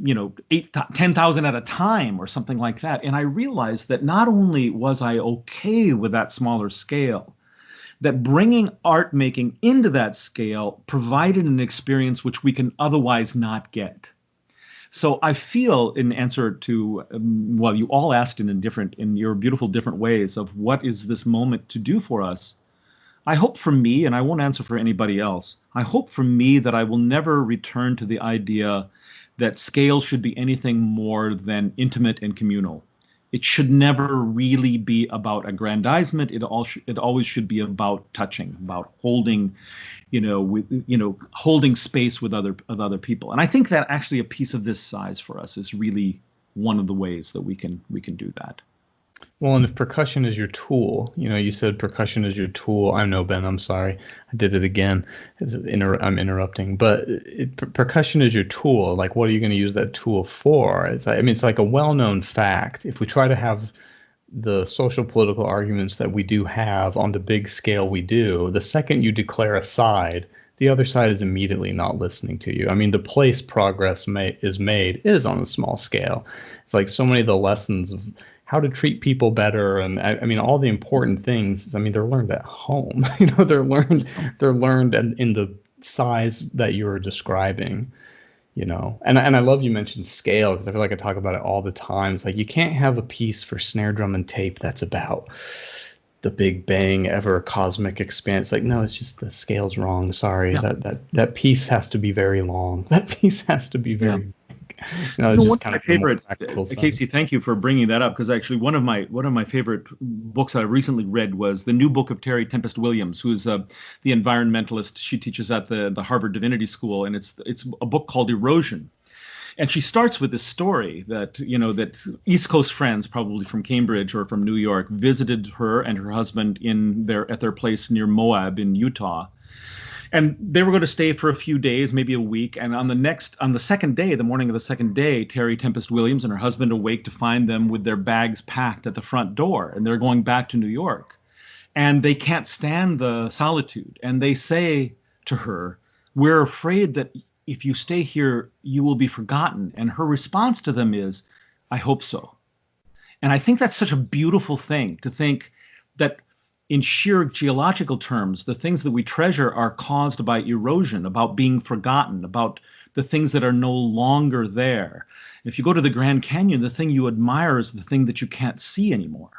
10,000 at a time or something like that. And I realized that not only was I okay with that smaller scale, that bringing art making into that scale provided an experience which we can otherwise not get. So I feel, in answer to, well, you all asked in your beautiful different ways of what is this moment to do for us. I hope for me, and I won't answer for anybody else, I hope for me that I will never return to the idea that scale should be anything more than intimate and communal. It should never really be about aggrandizement. It always should be about touching, about holding, holding space with other people. And I think that actually a piece of this size for us is really one of the ways that we can do that. Well, and if percussion is your tool, you said percussion is your tool. I know, Ben, I'm sorry. I did it again. I'm interrupting. But percussion is your tool. Like, what are you going to use that tool for? It's like a well-known fact. If we try to have the social political arguments that we do have on the big scale we do, the second you declare a side, the other side is immediately not listening to you. I mean, the place progress is made is on a small scale. It's like so many of the lessons of how to treat people better, and I mean all the important things. I mean, they're learned at home. They're learned in the size that you were describing. And I love you mentioned scale, because I feel like I talk about it all the time. It's like you can't have a piece for snare drum and tape that's about the big bang ever cosmic expanse. Like, no, it's just the scale's wrong. Sorry, yeah. that piece has to be very long. That piece has to be very. Yeah. One of my favorite, Casey, thank you for bringing that up, because actually one of my favorite books I recently read was the new book of Terry Tempest Williams, who is the environmentalist. She teaches at the Harvard Divinity School, and it's a book called Erosion. And she starts with this story that, that East Coast friends, probably from Cambridge or from New York, visited her and her husband at their place near Moab in Utah. And they were going to stay for a few days, maybe a week. And on the second day, the morning of the second day, Terry Tempest Williams and her husband awake to find them with their bags packed at the front door. And they're going back to New York. And they can't stand the solitude. And they say to her, "We're afraid that if you stay here, you will be forgotten." And her response to them is, "I hope so." And I think that's such a beautiful thing, to think that in sheer geological terms, the things that we treasure are caused by erosion, about being forgotten, about the things that are no longer there. If you go to the Grand Canyon, the thing you admire is the thing that you can't see anymore.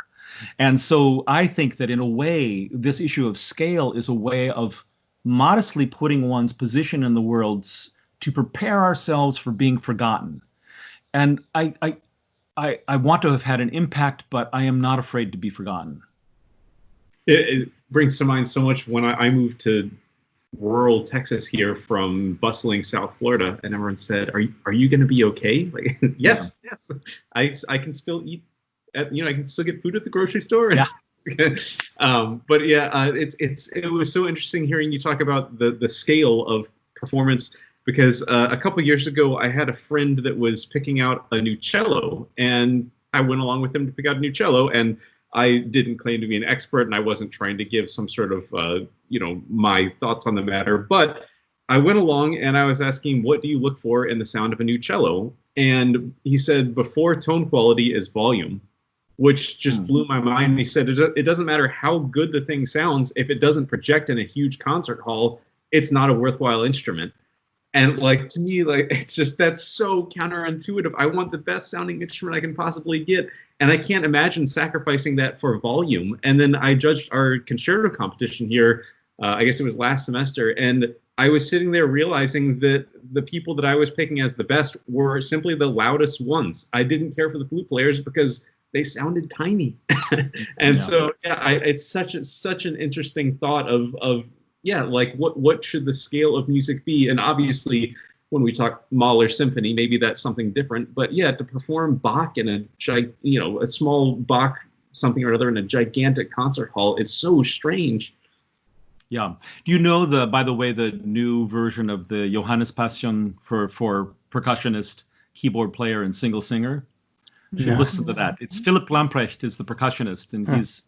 And so I think that in a way, this issue of scale is a way of modestly putting one's position in the world to prepare ourselves for being forgotten. And I want to have had an impact, but I am not afraid to be forgotten. It brings to mind so much when I moved to rural Texas here from bustling South Florida, and everyone said, "Are you going to be okay?" Like, yes. I can still eat. I can still get food at the grocery store. Yeah. But yeah, it was so interesting hearing you talk about the scale of performance, because a couple years ago I had a friend that was picking out a new cello, and I went along with him to pick out a new cello, and I didn't claim to be an expert, and I wasn't trying to give some sort of, my thoughts on the matter. But I went along and I was asking, what do you look for in the sound of a new cello? And he said, before tone quality is volume, which just blew my mind. He said, it doesn't matter how good the thing sounds. If it doesn't project in a huge concert hall, it's not a worthwhile instrument. And like, to me, like, it's just, that's so counterintuitive. I want the best sounding instrument I can possibly get. And I can't imagine sacrificing that for volume. And then I judged our concerto competition here, I guess it was last semester. And I was sitting there realizing that the people that I was picking as the best were simply the loudest ones. I didn't care for the flute players because they sounded tiny. So it's such an interesting thought of like what should the scale of music be? And obviously, when we talk Mahler symphony, maybe that's something different. But yeah, to perform Bach in a small Bach something or other in a gigantic concert hall is so strange. Yeah. Do you know by the way, the new version of the Johannes Passion for percussionist, keyboard player, and single singer? You should listen to that. It's Philipp Lamprecht is the percussionist, and he's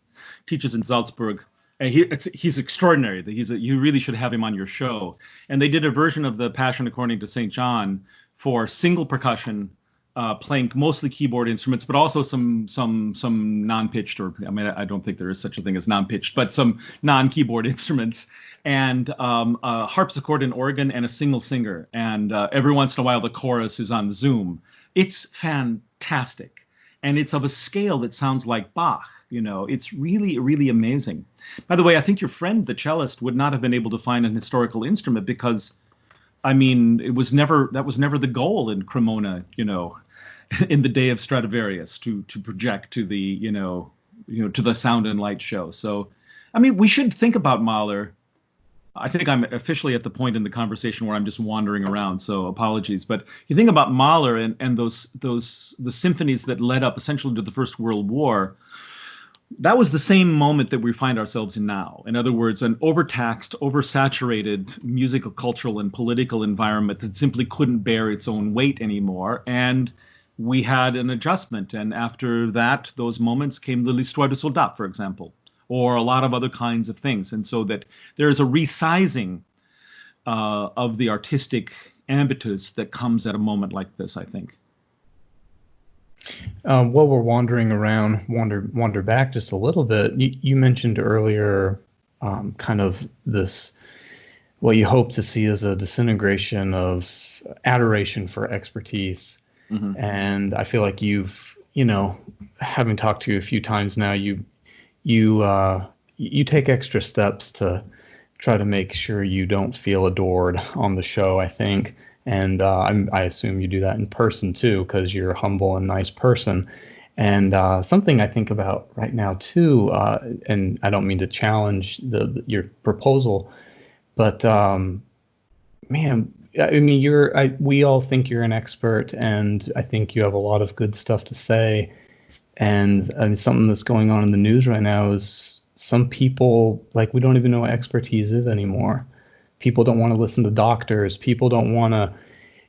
teaches in Salzburg. And he's extraordinary. You really should have him on your show. And they did a version of the Passion according to St. John for single percussion, playing mostly keyboard instruments, but also some non-pitched, or I mean, I don't think there is such a thing as non-pitched, but some non-keyboard instruments, and a harpsichord and organ and a single singer. And every once in a while, the chorus is on Zoom. It's fantastic. And it's of a scale that sounds like Bach. It's really, really amazing. By the way, I think your friend, the cellist, would not have been able to find an historical instrument because, I mean, that was never the goal in Cremona, in the day of Stradivarius to project to the, to the sound and light show. So, I mean, we should think about Mahler. I think I'm officially at the point in the conversation where I'm just wandering around, so apologies. But you think about Mahler and the symphonies that led up essentially to the First World War. That was the same moment that we find ourselves in now. In other words, an overtaxed, oversaturated musical, cultural, and political environment that simply couldn't bear its own weight anymore. And we had an adjustment. And after that, those moments came the L'Histoire du Soldat, for example, or a lot of other kinds of things. And so that there's a resizing of the artistic ambitus that comes at a moment like this, I think. While we're wandering around, wander back just a little bit, you mentioned earlier kind of this, what you hope to see as a disintegration of adoration for expertise. Mm-hmm. And I feel like you've, having talked to you a few times now, you take extra steps to try to make sure you don't feel adored on the show, I think. And I assume you do that in person too, because you're a humble and nice person. And something I think about right now too, and I don't mean to challenge your proposal, but man, I mean, we all think you're an expert, and I think you have a lot of good stuff to say. And something that's going on in the news right now is some people, like, we don't even know what expertise is anymore. People don't want to listen to doctors. People don't want to,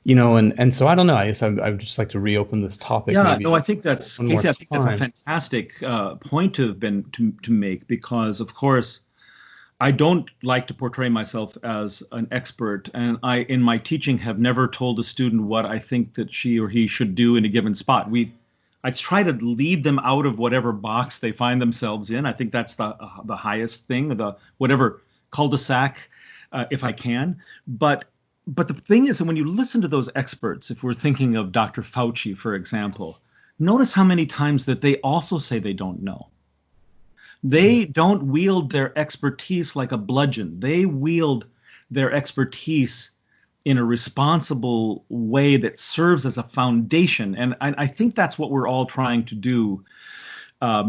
and so I don't know. I guess I would just like to reopen this topic. Yeah, no, I think that's, Casey, I think that's a fantastic point to make, because, of course, I don't like to portray myself as an expert, and I, in my teaching, have never told a student what I think that she or he should do in a given spot. I try to lead them out of whatever box they find themselves in. I think that's the highest thing, the whatever cul-de-sac, if I can. But the thing is that when you listen to those experts, if we're thinking of Dr. Fauci, for example, notice how many times that they also say they don't know. They don't wield their expertise like a bludgeon. They wield their expertise in a responsible way that serves as a foundation. And I think that's what we're all trying to do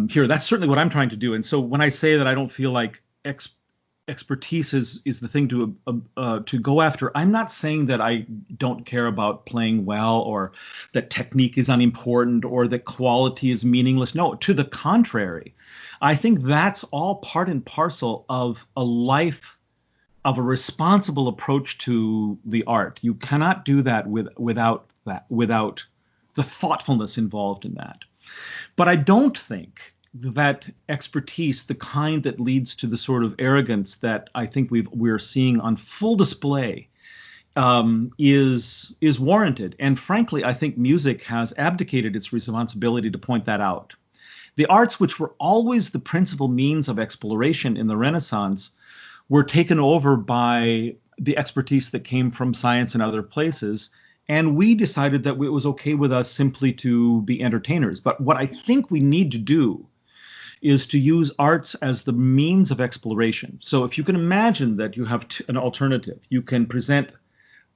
here. That's certainly what I'm trying to do. And so when I say that I don't feel like expertise is the thing to go after, I'm not saying that I don't care about playing well, or that technique is unimportant, or that quality is meaningless. No, to the contrary. I think that's all part and parcel of a life of a responsible approach to the art. You cannot do that without the thoughtfulness involved in that. But I don't think that expertise, the kind that leads to the sort of arrogance that I think we're seeing on full display, is warranted. And frankly, I think music has abdicated its responsibility to point that out. The arts, which were always the principal means of exploration in the Renaissance, were taken over by the expertise that came from science and other places. And we decided that it was okay with us simply to be entertainers. But what I think we need to do is to use arts as the means of exploration. So if you can imagine that you have an alternative, you can present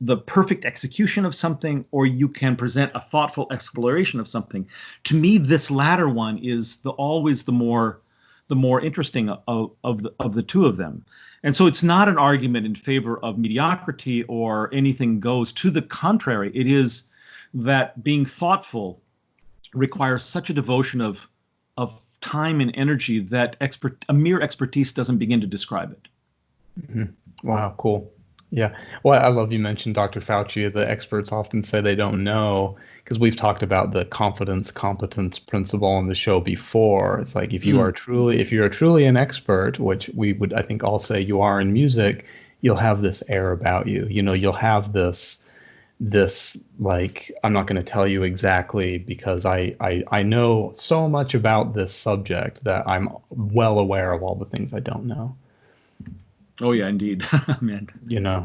the perfect execution of something, or you can present a thoughtful exploration of something. To me, this latter one is always the more interesting of the two of them. And so it's not an argument in favor of mediocrity or anything goes. To the contrary, it is that being thoughtful requires such a devotion of time and energy that a mere expertise doesn't begin to describe it. Mm-hmm. Wow, cool. Yeah. Well, I love you mentioned Dr. Fauci. The experts often say they don't know, because we've talked about the confidence-competence principle on the show before. It's like if you're truly an expert, which we would, I think, all say you are in music, you'll have this air about you. You'll have this this, like, I'm not going to tell you exactly because I know so much about this subject that I'm well aware of all the things I don't know. Oh yeah, indeed. Man. Yeah.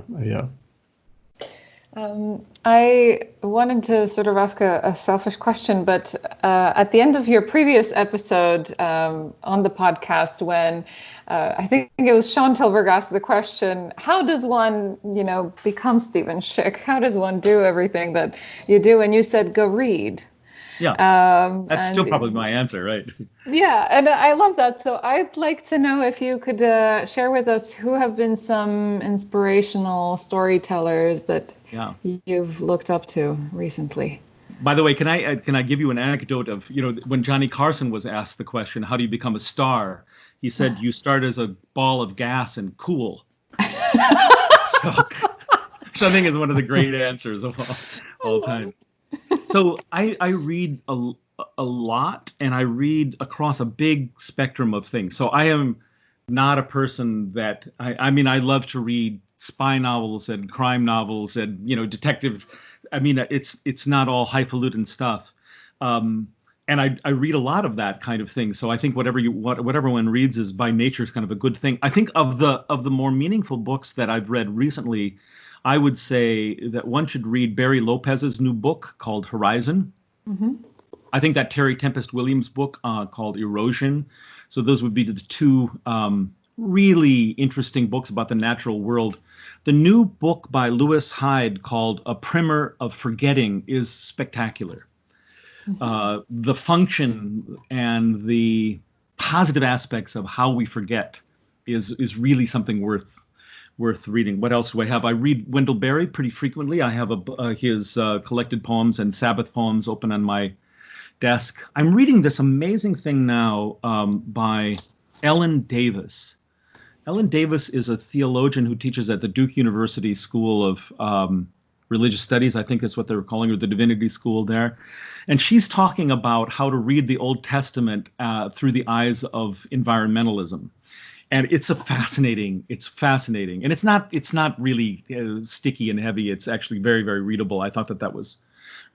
I wanted to sort of ask a selfish question, but at the end of your previous episode on the podcast, when I think it was Sean Tilburg asked the question, how does one, become Steven Schick? How does one do everything that you do? And you said, go read. Yeah, that's still probably my answer, right? Yeah, and I love that. So I'd like to know if you could share with us who have been some inspirational storytellers that you've looked up to recently. By the way, can I give you an anecdote of, when Johnny Carson was asked the question, how do you become a star? He said, you start as a ball of gas and cool. So, which I think is one of the great answers of all time. So I read a lot, and I read across a big spectrum of things. So I am not a person that I mean, I love to read spy novels and crime novels and detective. I mean, it's not all highfalutin stuff, and I read a lot of that kind of thing. So I think whatever one reads is by nature is kind of a good thing. I think of the more meaningful books that I've read recently, I would say that one should read Barry Lopez's new book called Horizon. Mm-hmm. I think that Terry Tempest Williams book called Erosion. So those would be the two really interesting books about the natural world. The new book by Lewis Hyde called A Primer of Forgetting is spectacular. Mm-hmm. The function and the positive aspects of how we forget is really something worth reading. What else do I have? I read Wendell Berry pretty frequently. I have his collected poems and Sabbath poems open on my desk. I'm reading this amazing thing now by Ellen Davis. Ellen Davis is a theologian who teaches at the Duke University School of Religious Studies. I think that's what they were calling her, the Divinity School there. And she's talking about how to read the Old Testament through the eyes of environmentalism. And it's fascinating, and it's not really sticky and heavy. It's actually very, very readable. I thought that was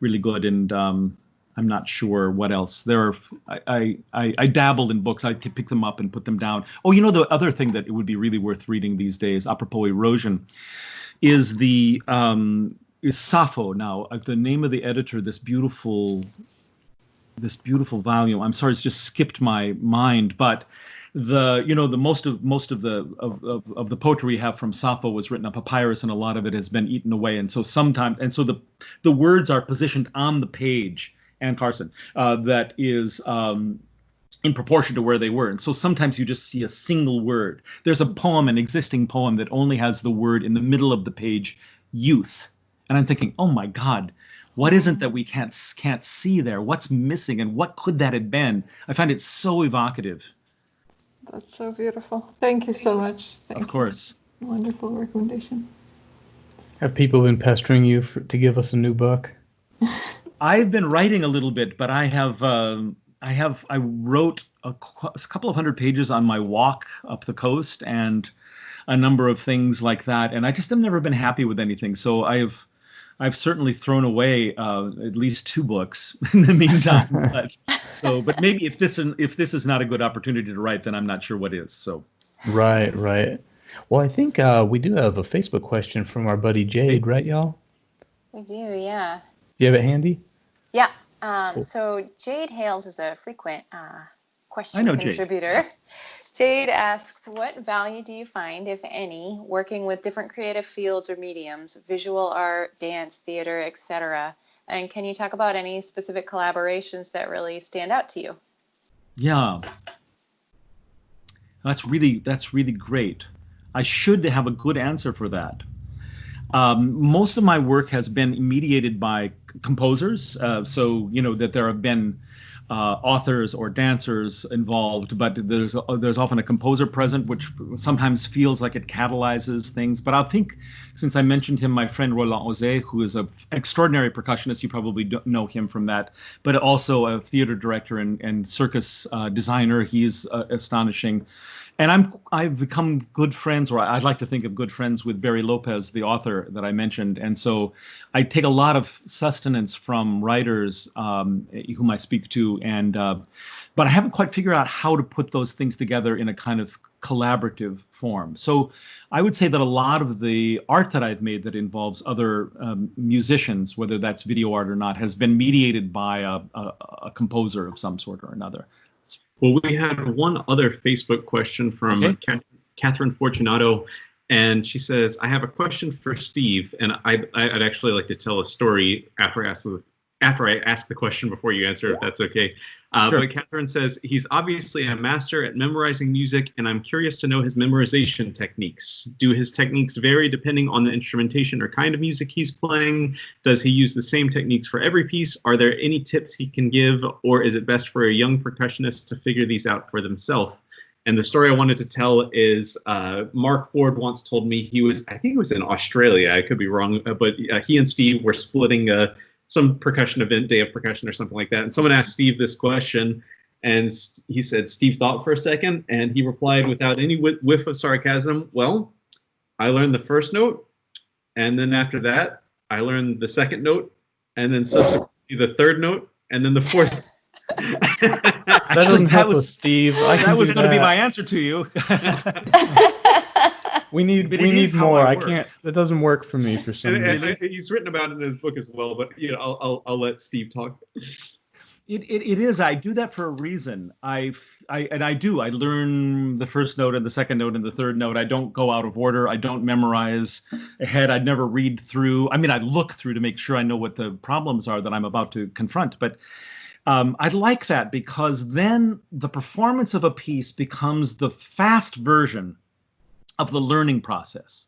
really good, and I'm not sure what else. I dabbled in books. I could pick them up and put them down. Oh, the other thing that it would be really worth reading these days, apropos erosion, is Sappho. Now, the name of the editor, this beautiful volume. I'm sorry, it's just skipped my mind, but the most of the poetry we have from Sappho was written on papyrus, and a lot of it has been eaten away. And so the words are positioned on the page, and Carson, that is in proportion to where they were. And so sometimes you just see a single word. There's an existing poem that only has the word in the middle of the page, youth. And I'm thinking, oh my God, what isn't that we can't see there? What's missing, and what could that have been? I find it so evocative. That's so beautiful. Thank you so much. Of course. Wonderful recommendation. Have people been pestering you to give us a new book? I've been writing a little bit, but I wrote a couple of hundred pages on my walk up the coast and a number of things like that, and I just have never been happy with anything. So I've certainly thrown away at least 2 books in the meantime. But maybe if this is not a good opportunity to write, then I'm not sure what is. So. Right. Well, I think we do have a Facebook question from our buddy Jade, right, y'all? We do, yeah. Do you have it handy? Yeah. Cool. So Jade Hales is a frequent question contributor. Jade asks, what value do you find, if any, working with different creative fields or mediums, visual art, dance, theater, etc.? And can you talk about any specific collaborations that really stand out to you? Yeah. That's really great. I should have a good answer for that. Most of my work has been mediated by composers, so that there have been authors or dancers involved, but there's often a composer present, which sometimes feels like it catalyzes things. But I think, since I mentioned him, my friend Roland Osé, who is an extraordinary percussionist, you probably don't know him from that, but also a theater director and circus designer. He's astonishing. And I've become good friends, or I'd like to think of good friends with Barry Lopez, the author that I mentioned. And so I take a lot of sustenance from writers whom I speak to, and but I haven't quite figured out how to put those things together in a kind of collaborative form. So I would say that a lot of the art that I've made that involves other musicians, whether that's video art or not, has been mediated by a composer of some sort or another. Well, we had one other Facebook question from Catherine Fortunato, and she says, I have a question for Steve, and I'd actually like to tell a story after I ask the question before you answer, if that's okay. Sure. But Catherine says, he's obviously a master at memorizing music, and I'm curious to know his memorization techniques. Do his techniques vary depending on the instrumentation or kind of music he's playing? Does he use the same techniques for every piece? Are there any tips he can give, or is it best for a young percussionist to figure these out for themselves? And the story I wanted to tell is Mark Ford once told me I think he was in Australia, I could be wrong, but he and Steve were splitting some percussion event, Day of Percussion or something like that. And someone asked Steve this question, and he said, Steve thought for a second, and he replied without any whiff of sarcasm, well, I learned the first note, and then after that, I learned the second note, and then subsequently the third note, and then the fourth. That doesn't help us, Steve. That was going to be my answer to you. We need more. I can't. That doesn't work for me for some reason. He's written about it in his book as well, but I'll let Steve talk. It is. I do that for a reason. I learn the first note and the second note and the third note. I don't go out of order. I don't memorize ahead. I'd never read through. I mean, I look through to make sure I know what the problems are that I'm about to confront. But I'd like that, because then the performance of a piece becomes the fast version of the learning process.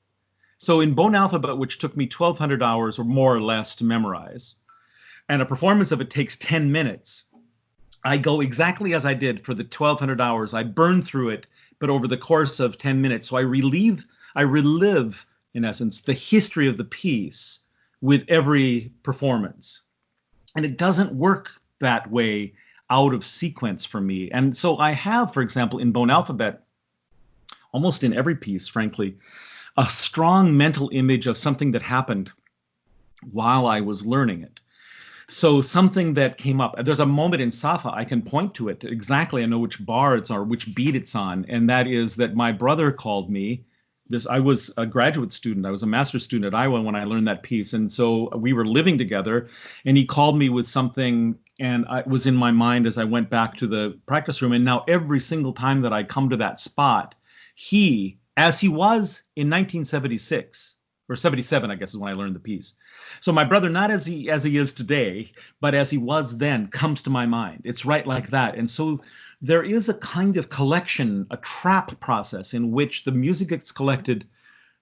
So in Bone Alphabet, which took me 1,200 hours or more or less to memorize, and a performance of it takes 10 minutes, I go exactly as I did for the 1,200 hours. I burn through it, but over the course of 10 minutes. So I relive, in essence, the history of the piece with every performance. And it doesn't work that way out of sequence for me. And so I have, for example, in Bone Alphabet, almost in every piece, frankly, a strong mental image of something that happened while I was learning it. So something that came up, there's a moment in Safa, I can point to it exactly. I know which bar it's on, or which beat it's on. And that is that my brother called me. I was a graduate student. I was a master's student at Iowa when I learned that piece. And so we were living together, and he called me with something, and it was in my mind as I went back to the practice room. And now every single time that I come to that spot, as he was in 1976, or 77, I guess is when I learned the piece. So my brother, not as he is today, but as he was then, comes to my mind. It's right like that. And so there is a kind of collection, a trap process in which the music gets collected,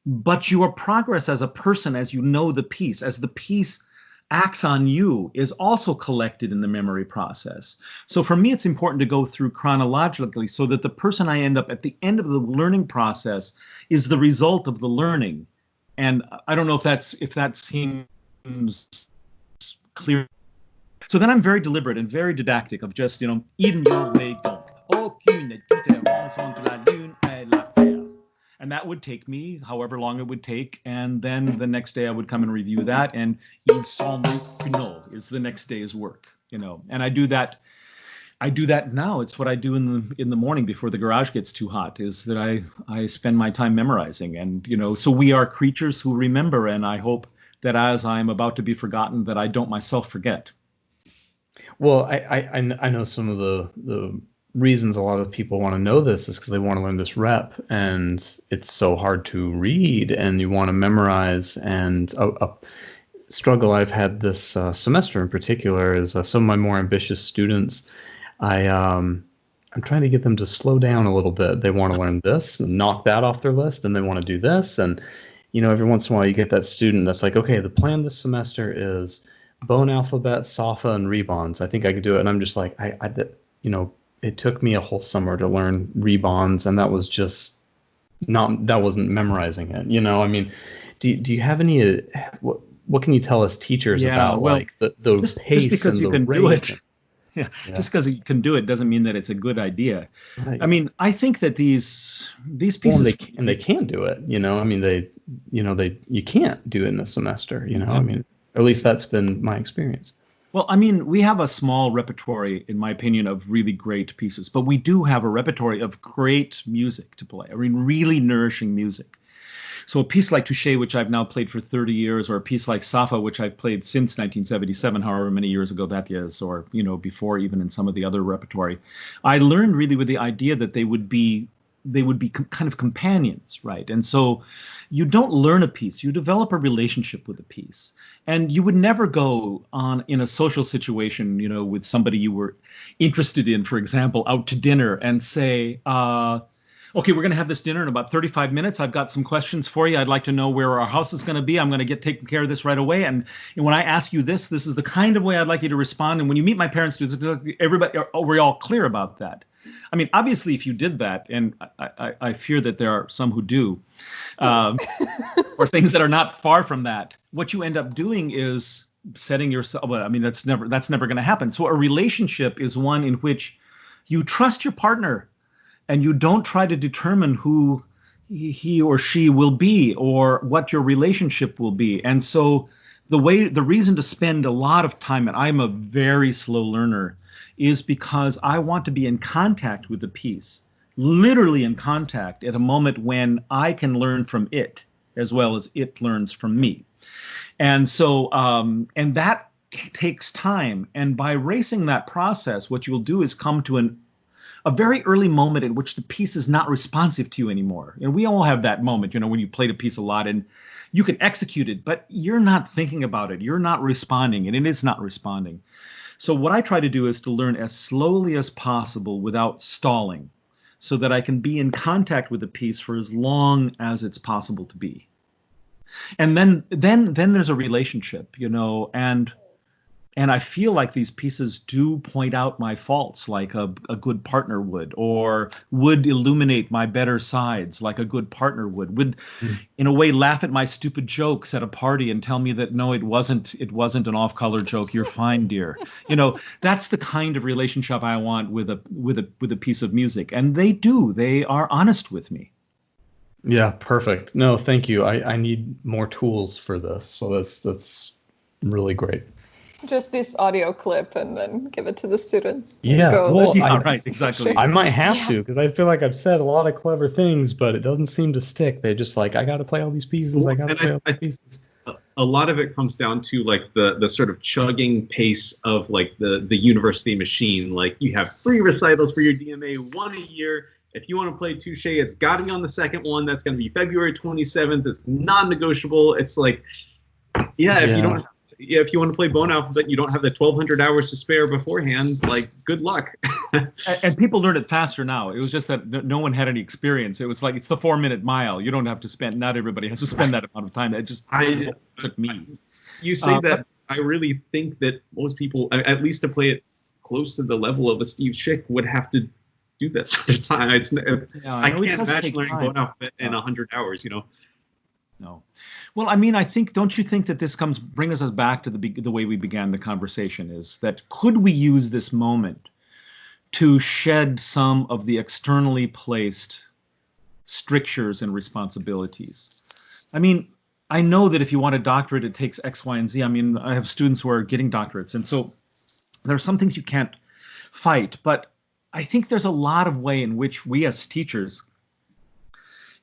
but your progress as a person, as you know the piece, as the piece acts on you, is also collected in the memory process. So for me, it's important to go through chronologically so that the person I end up at the end of the learning process is the result of the learning. And I don't know if that seems clear. So then I'm very deliberate and very didactic of just, in your way, donc. Aucune différence entre la lune et la terre. And that would take me however long it would take. And then the next day I would come and review that. And il semble que non is the next day's work, And I do that now. It's what I do in the morning before the garage gets too hot, is that I spend my time memorizing. And, so we are creatures who remember. And I hope that as I'm about to be forgotten, that I don't myself forget. Well, I know some of the reasons a lot of people want to know this is because they want to learn this rep, and it's so hard to read, and you want to memorize. And a struggle I've had this semester in particular is some of my more ambitious students. I'm trying to get them to slow down a little bit. They want to learn this and knock that off their list, and they want to do this. And every once in a while you get that student that's like, okay, the plan this semester is Bone Alphabet, Safa, and Rebonds. I think I could do it. And I'm just like, it took me a whole summer to learn Rebonds, and that was just that wasn't memorizing it. I mean, do you have any, what can you tell us teachers about, like the pace just because and you the can rate? do it. Yeah. Just because you can do it doesn't mean that it's a good idea. Right. I mean, I think that these pieces, well, they can do it. I mean, you can't do it in a semester. I mean, at least that's been my experience. Well, I mean, we have a small repertory, in my opinion, of really great pieces, but we do have a repertory of great music to play. I mean, really nourishing music. So a piece like Touché, which I've now played for 30 years, or a piece like Safa, which I've played since 1977, however many years ago that is, or, before even in some of the other repertory, I learned really with the idea that they would be kind of companions, right? And so you don't learn a piece, you develop a relationship with a piece. And you would never go on in a social situation, with somebody you were interested in, for example, out to dinner and say, okay, we're going to have this dinner in about 35 minutes. I've got some questions for you. I'd like to know where our house is going to be. I'm going to get taken care of this right away. And when I ask you this is the kind of way I'd like you to respond. And when you meet my parents, everybody, we're all clear about that. I mean, obviously, if you did that, and I fear that there are some who do, or things that are not far from that, what you end up doing is setting yourself. Well, I mean, that's never going to happen. So a relationship is one in which you trust your partner. And you don't try to determine who he or she will be or what your relationship will be. And so the reason to spend a lot of time, and I'm a very slow learner, is because I want to be in contact with the piece, literally in contact at a moment when I can learn from it as well as it learns from me. And so, and that takes time. And by racing that process, what you'll do is come to a very early moment in which the piece is not responsive to you anymore. And we all have that moment, when you played a piece a lot and you can execute it, but you're not thinking about it. You're not responding, and it is not responding. So what I try to do is to learn as slowly as possible without stalling, so that I can be in contact with the piece for as long as it's possible to be. And then there's a relationship, and I feel like these pieces do point out my faults like a good partner would, or would illuminate my better sides like a good partner would in a way laugh at my stupid jokes at a party and tell me that, no, it wasn't an off-color joke. You're fine, dear. That's the kind of relationship I want with a piece of music. And they are honest with me. Yeah, perfect. No, thank you. I need more tools for this. So that's really great. Just this audio clip and then give it to the students. Yeah, right, exactly. I might have to, because I feel like I've said a lot of clever things, but it doesn't seem to stick. They're just like, I got to play all these pieces. Well, I got to play all these pieces. A lot of it comes down to like the sort of chugging pace of like the university machine. Like you have 3 recitals for your DMA, 1 a year. If you want to play Touché, it's got to be on the second one. That's going to be February 27th. It's non-negotiable. It's like, if you want to play bone alphabet, you don't have the 1,200 hours to spare beforehand, like, good luck. And people learn it faster now. It was just that no one had any experience. It was like, it's the 4-minute mile. You don't have to spend, not everybody has to spend that amount of time. It just took me. You say that, I really think that most people, at least to play it close to the level of a Steve Schick, would have to do that sort of time. I can't imagine learning bone alphabet in 100 hours, No. Well, I mean, don't you think that this brings us back to the way we began the conversation, is that could we use this moment to shed some of the externally placed strictures and responsibilities? I mean, I know that if you want a doctorate, it takes X, Y, and Z. I mean, I have students who are getting doctorates, and so there are some things you can't fight, but I think there's a lot of way in which we as teachers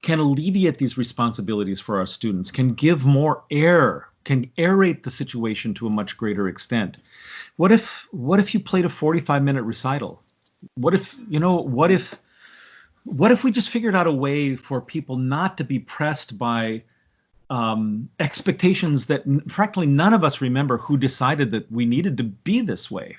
can alleviate these responsibilities for our students, can give more air, can aerate the situation to a much greater extent. What if you played a 45-minute recital? What if we just figured out a way for people not to be pressed by expectations that, frankly, none of us remember who decided that we needed to be this way?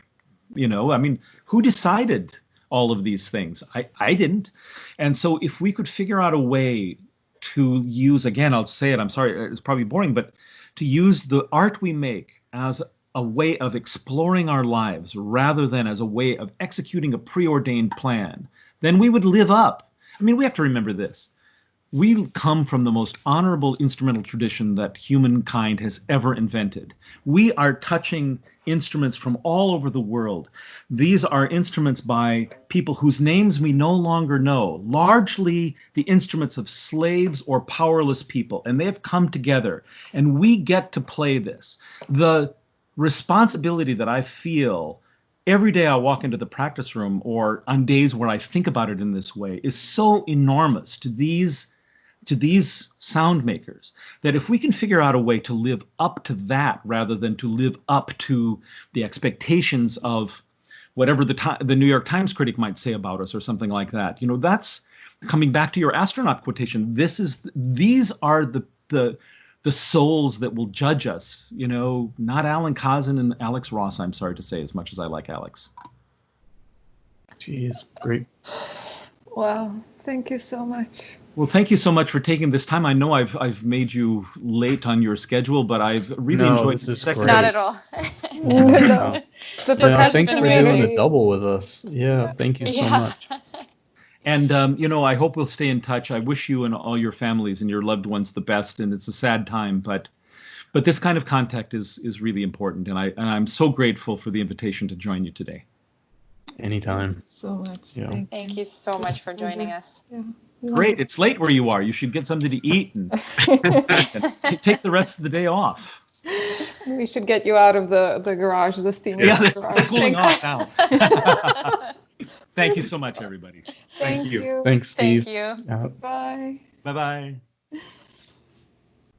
I mean, who decided all of these things? I didn't. And so if we could figure out a way to use, again, I'll say it, I'm sorry, it's probably boring, but to use the art we make as a way of exploring our lives rather than as a way of executing a preordained plan, then we would live up. I mean, we have to remember this. we come from the most honorable instrumental tradition that humankind has ever invented. We are touching instruments from all over the world. These are instruments by people whose names we no longer know, largely the instruments of slaves or powerless people, and they have come together, and we get to play this. The responsibility that I feel every day I walk into the practice room, or on days where I think about it in this way, is so enormous to these sound makers, that if we can figure out a way to live up to that rather than to live up to the expectations of whatever the New York Times critic might say about us or something like that, that's coming back to your astronaut quotation. These are the souls that will judge us, not Alan Kazan and Alex Ross, I'm sorry to say, as much as I like Alex. Jeez, great. Wow, thank you so much. Well, thank you so much for taking this time. I know I've made you late on your schedule, but I've really enjoyed this is second. Not at all. No. The percussion Thanks for community. doing the double with us. Yeah, thank you so much. And, I hope we'll stay in touch. I wish you and all your families and your loved ones the best. And it's a sad time, but this kind of contact is really important. And I'm so grateful for the invitation to join you today. Anytime. So much. Yeah. Thank you so much for joining us. Yeah. Great. It's late where you are. You should get something to eat and take the rest of the day off. We should get you out of the garage, the steamy garage. It's cooling off now. Thank you so much, everybody. Thank you. Thanks, Steve. Thank you. Bye. Bye-bye.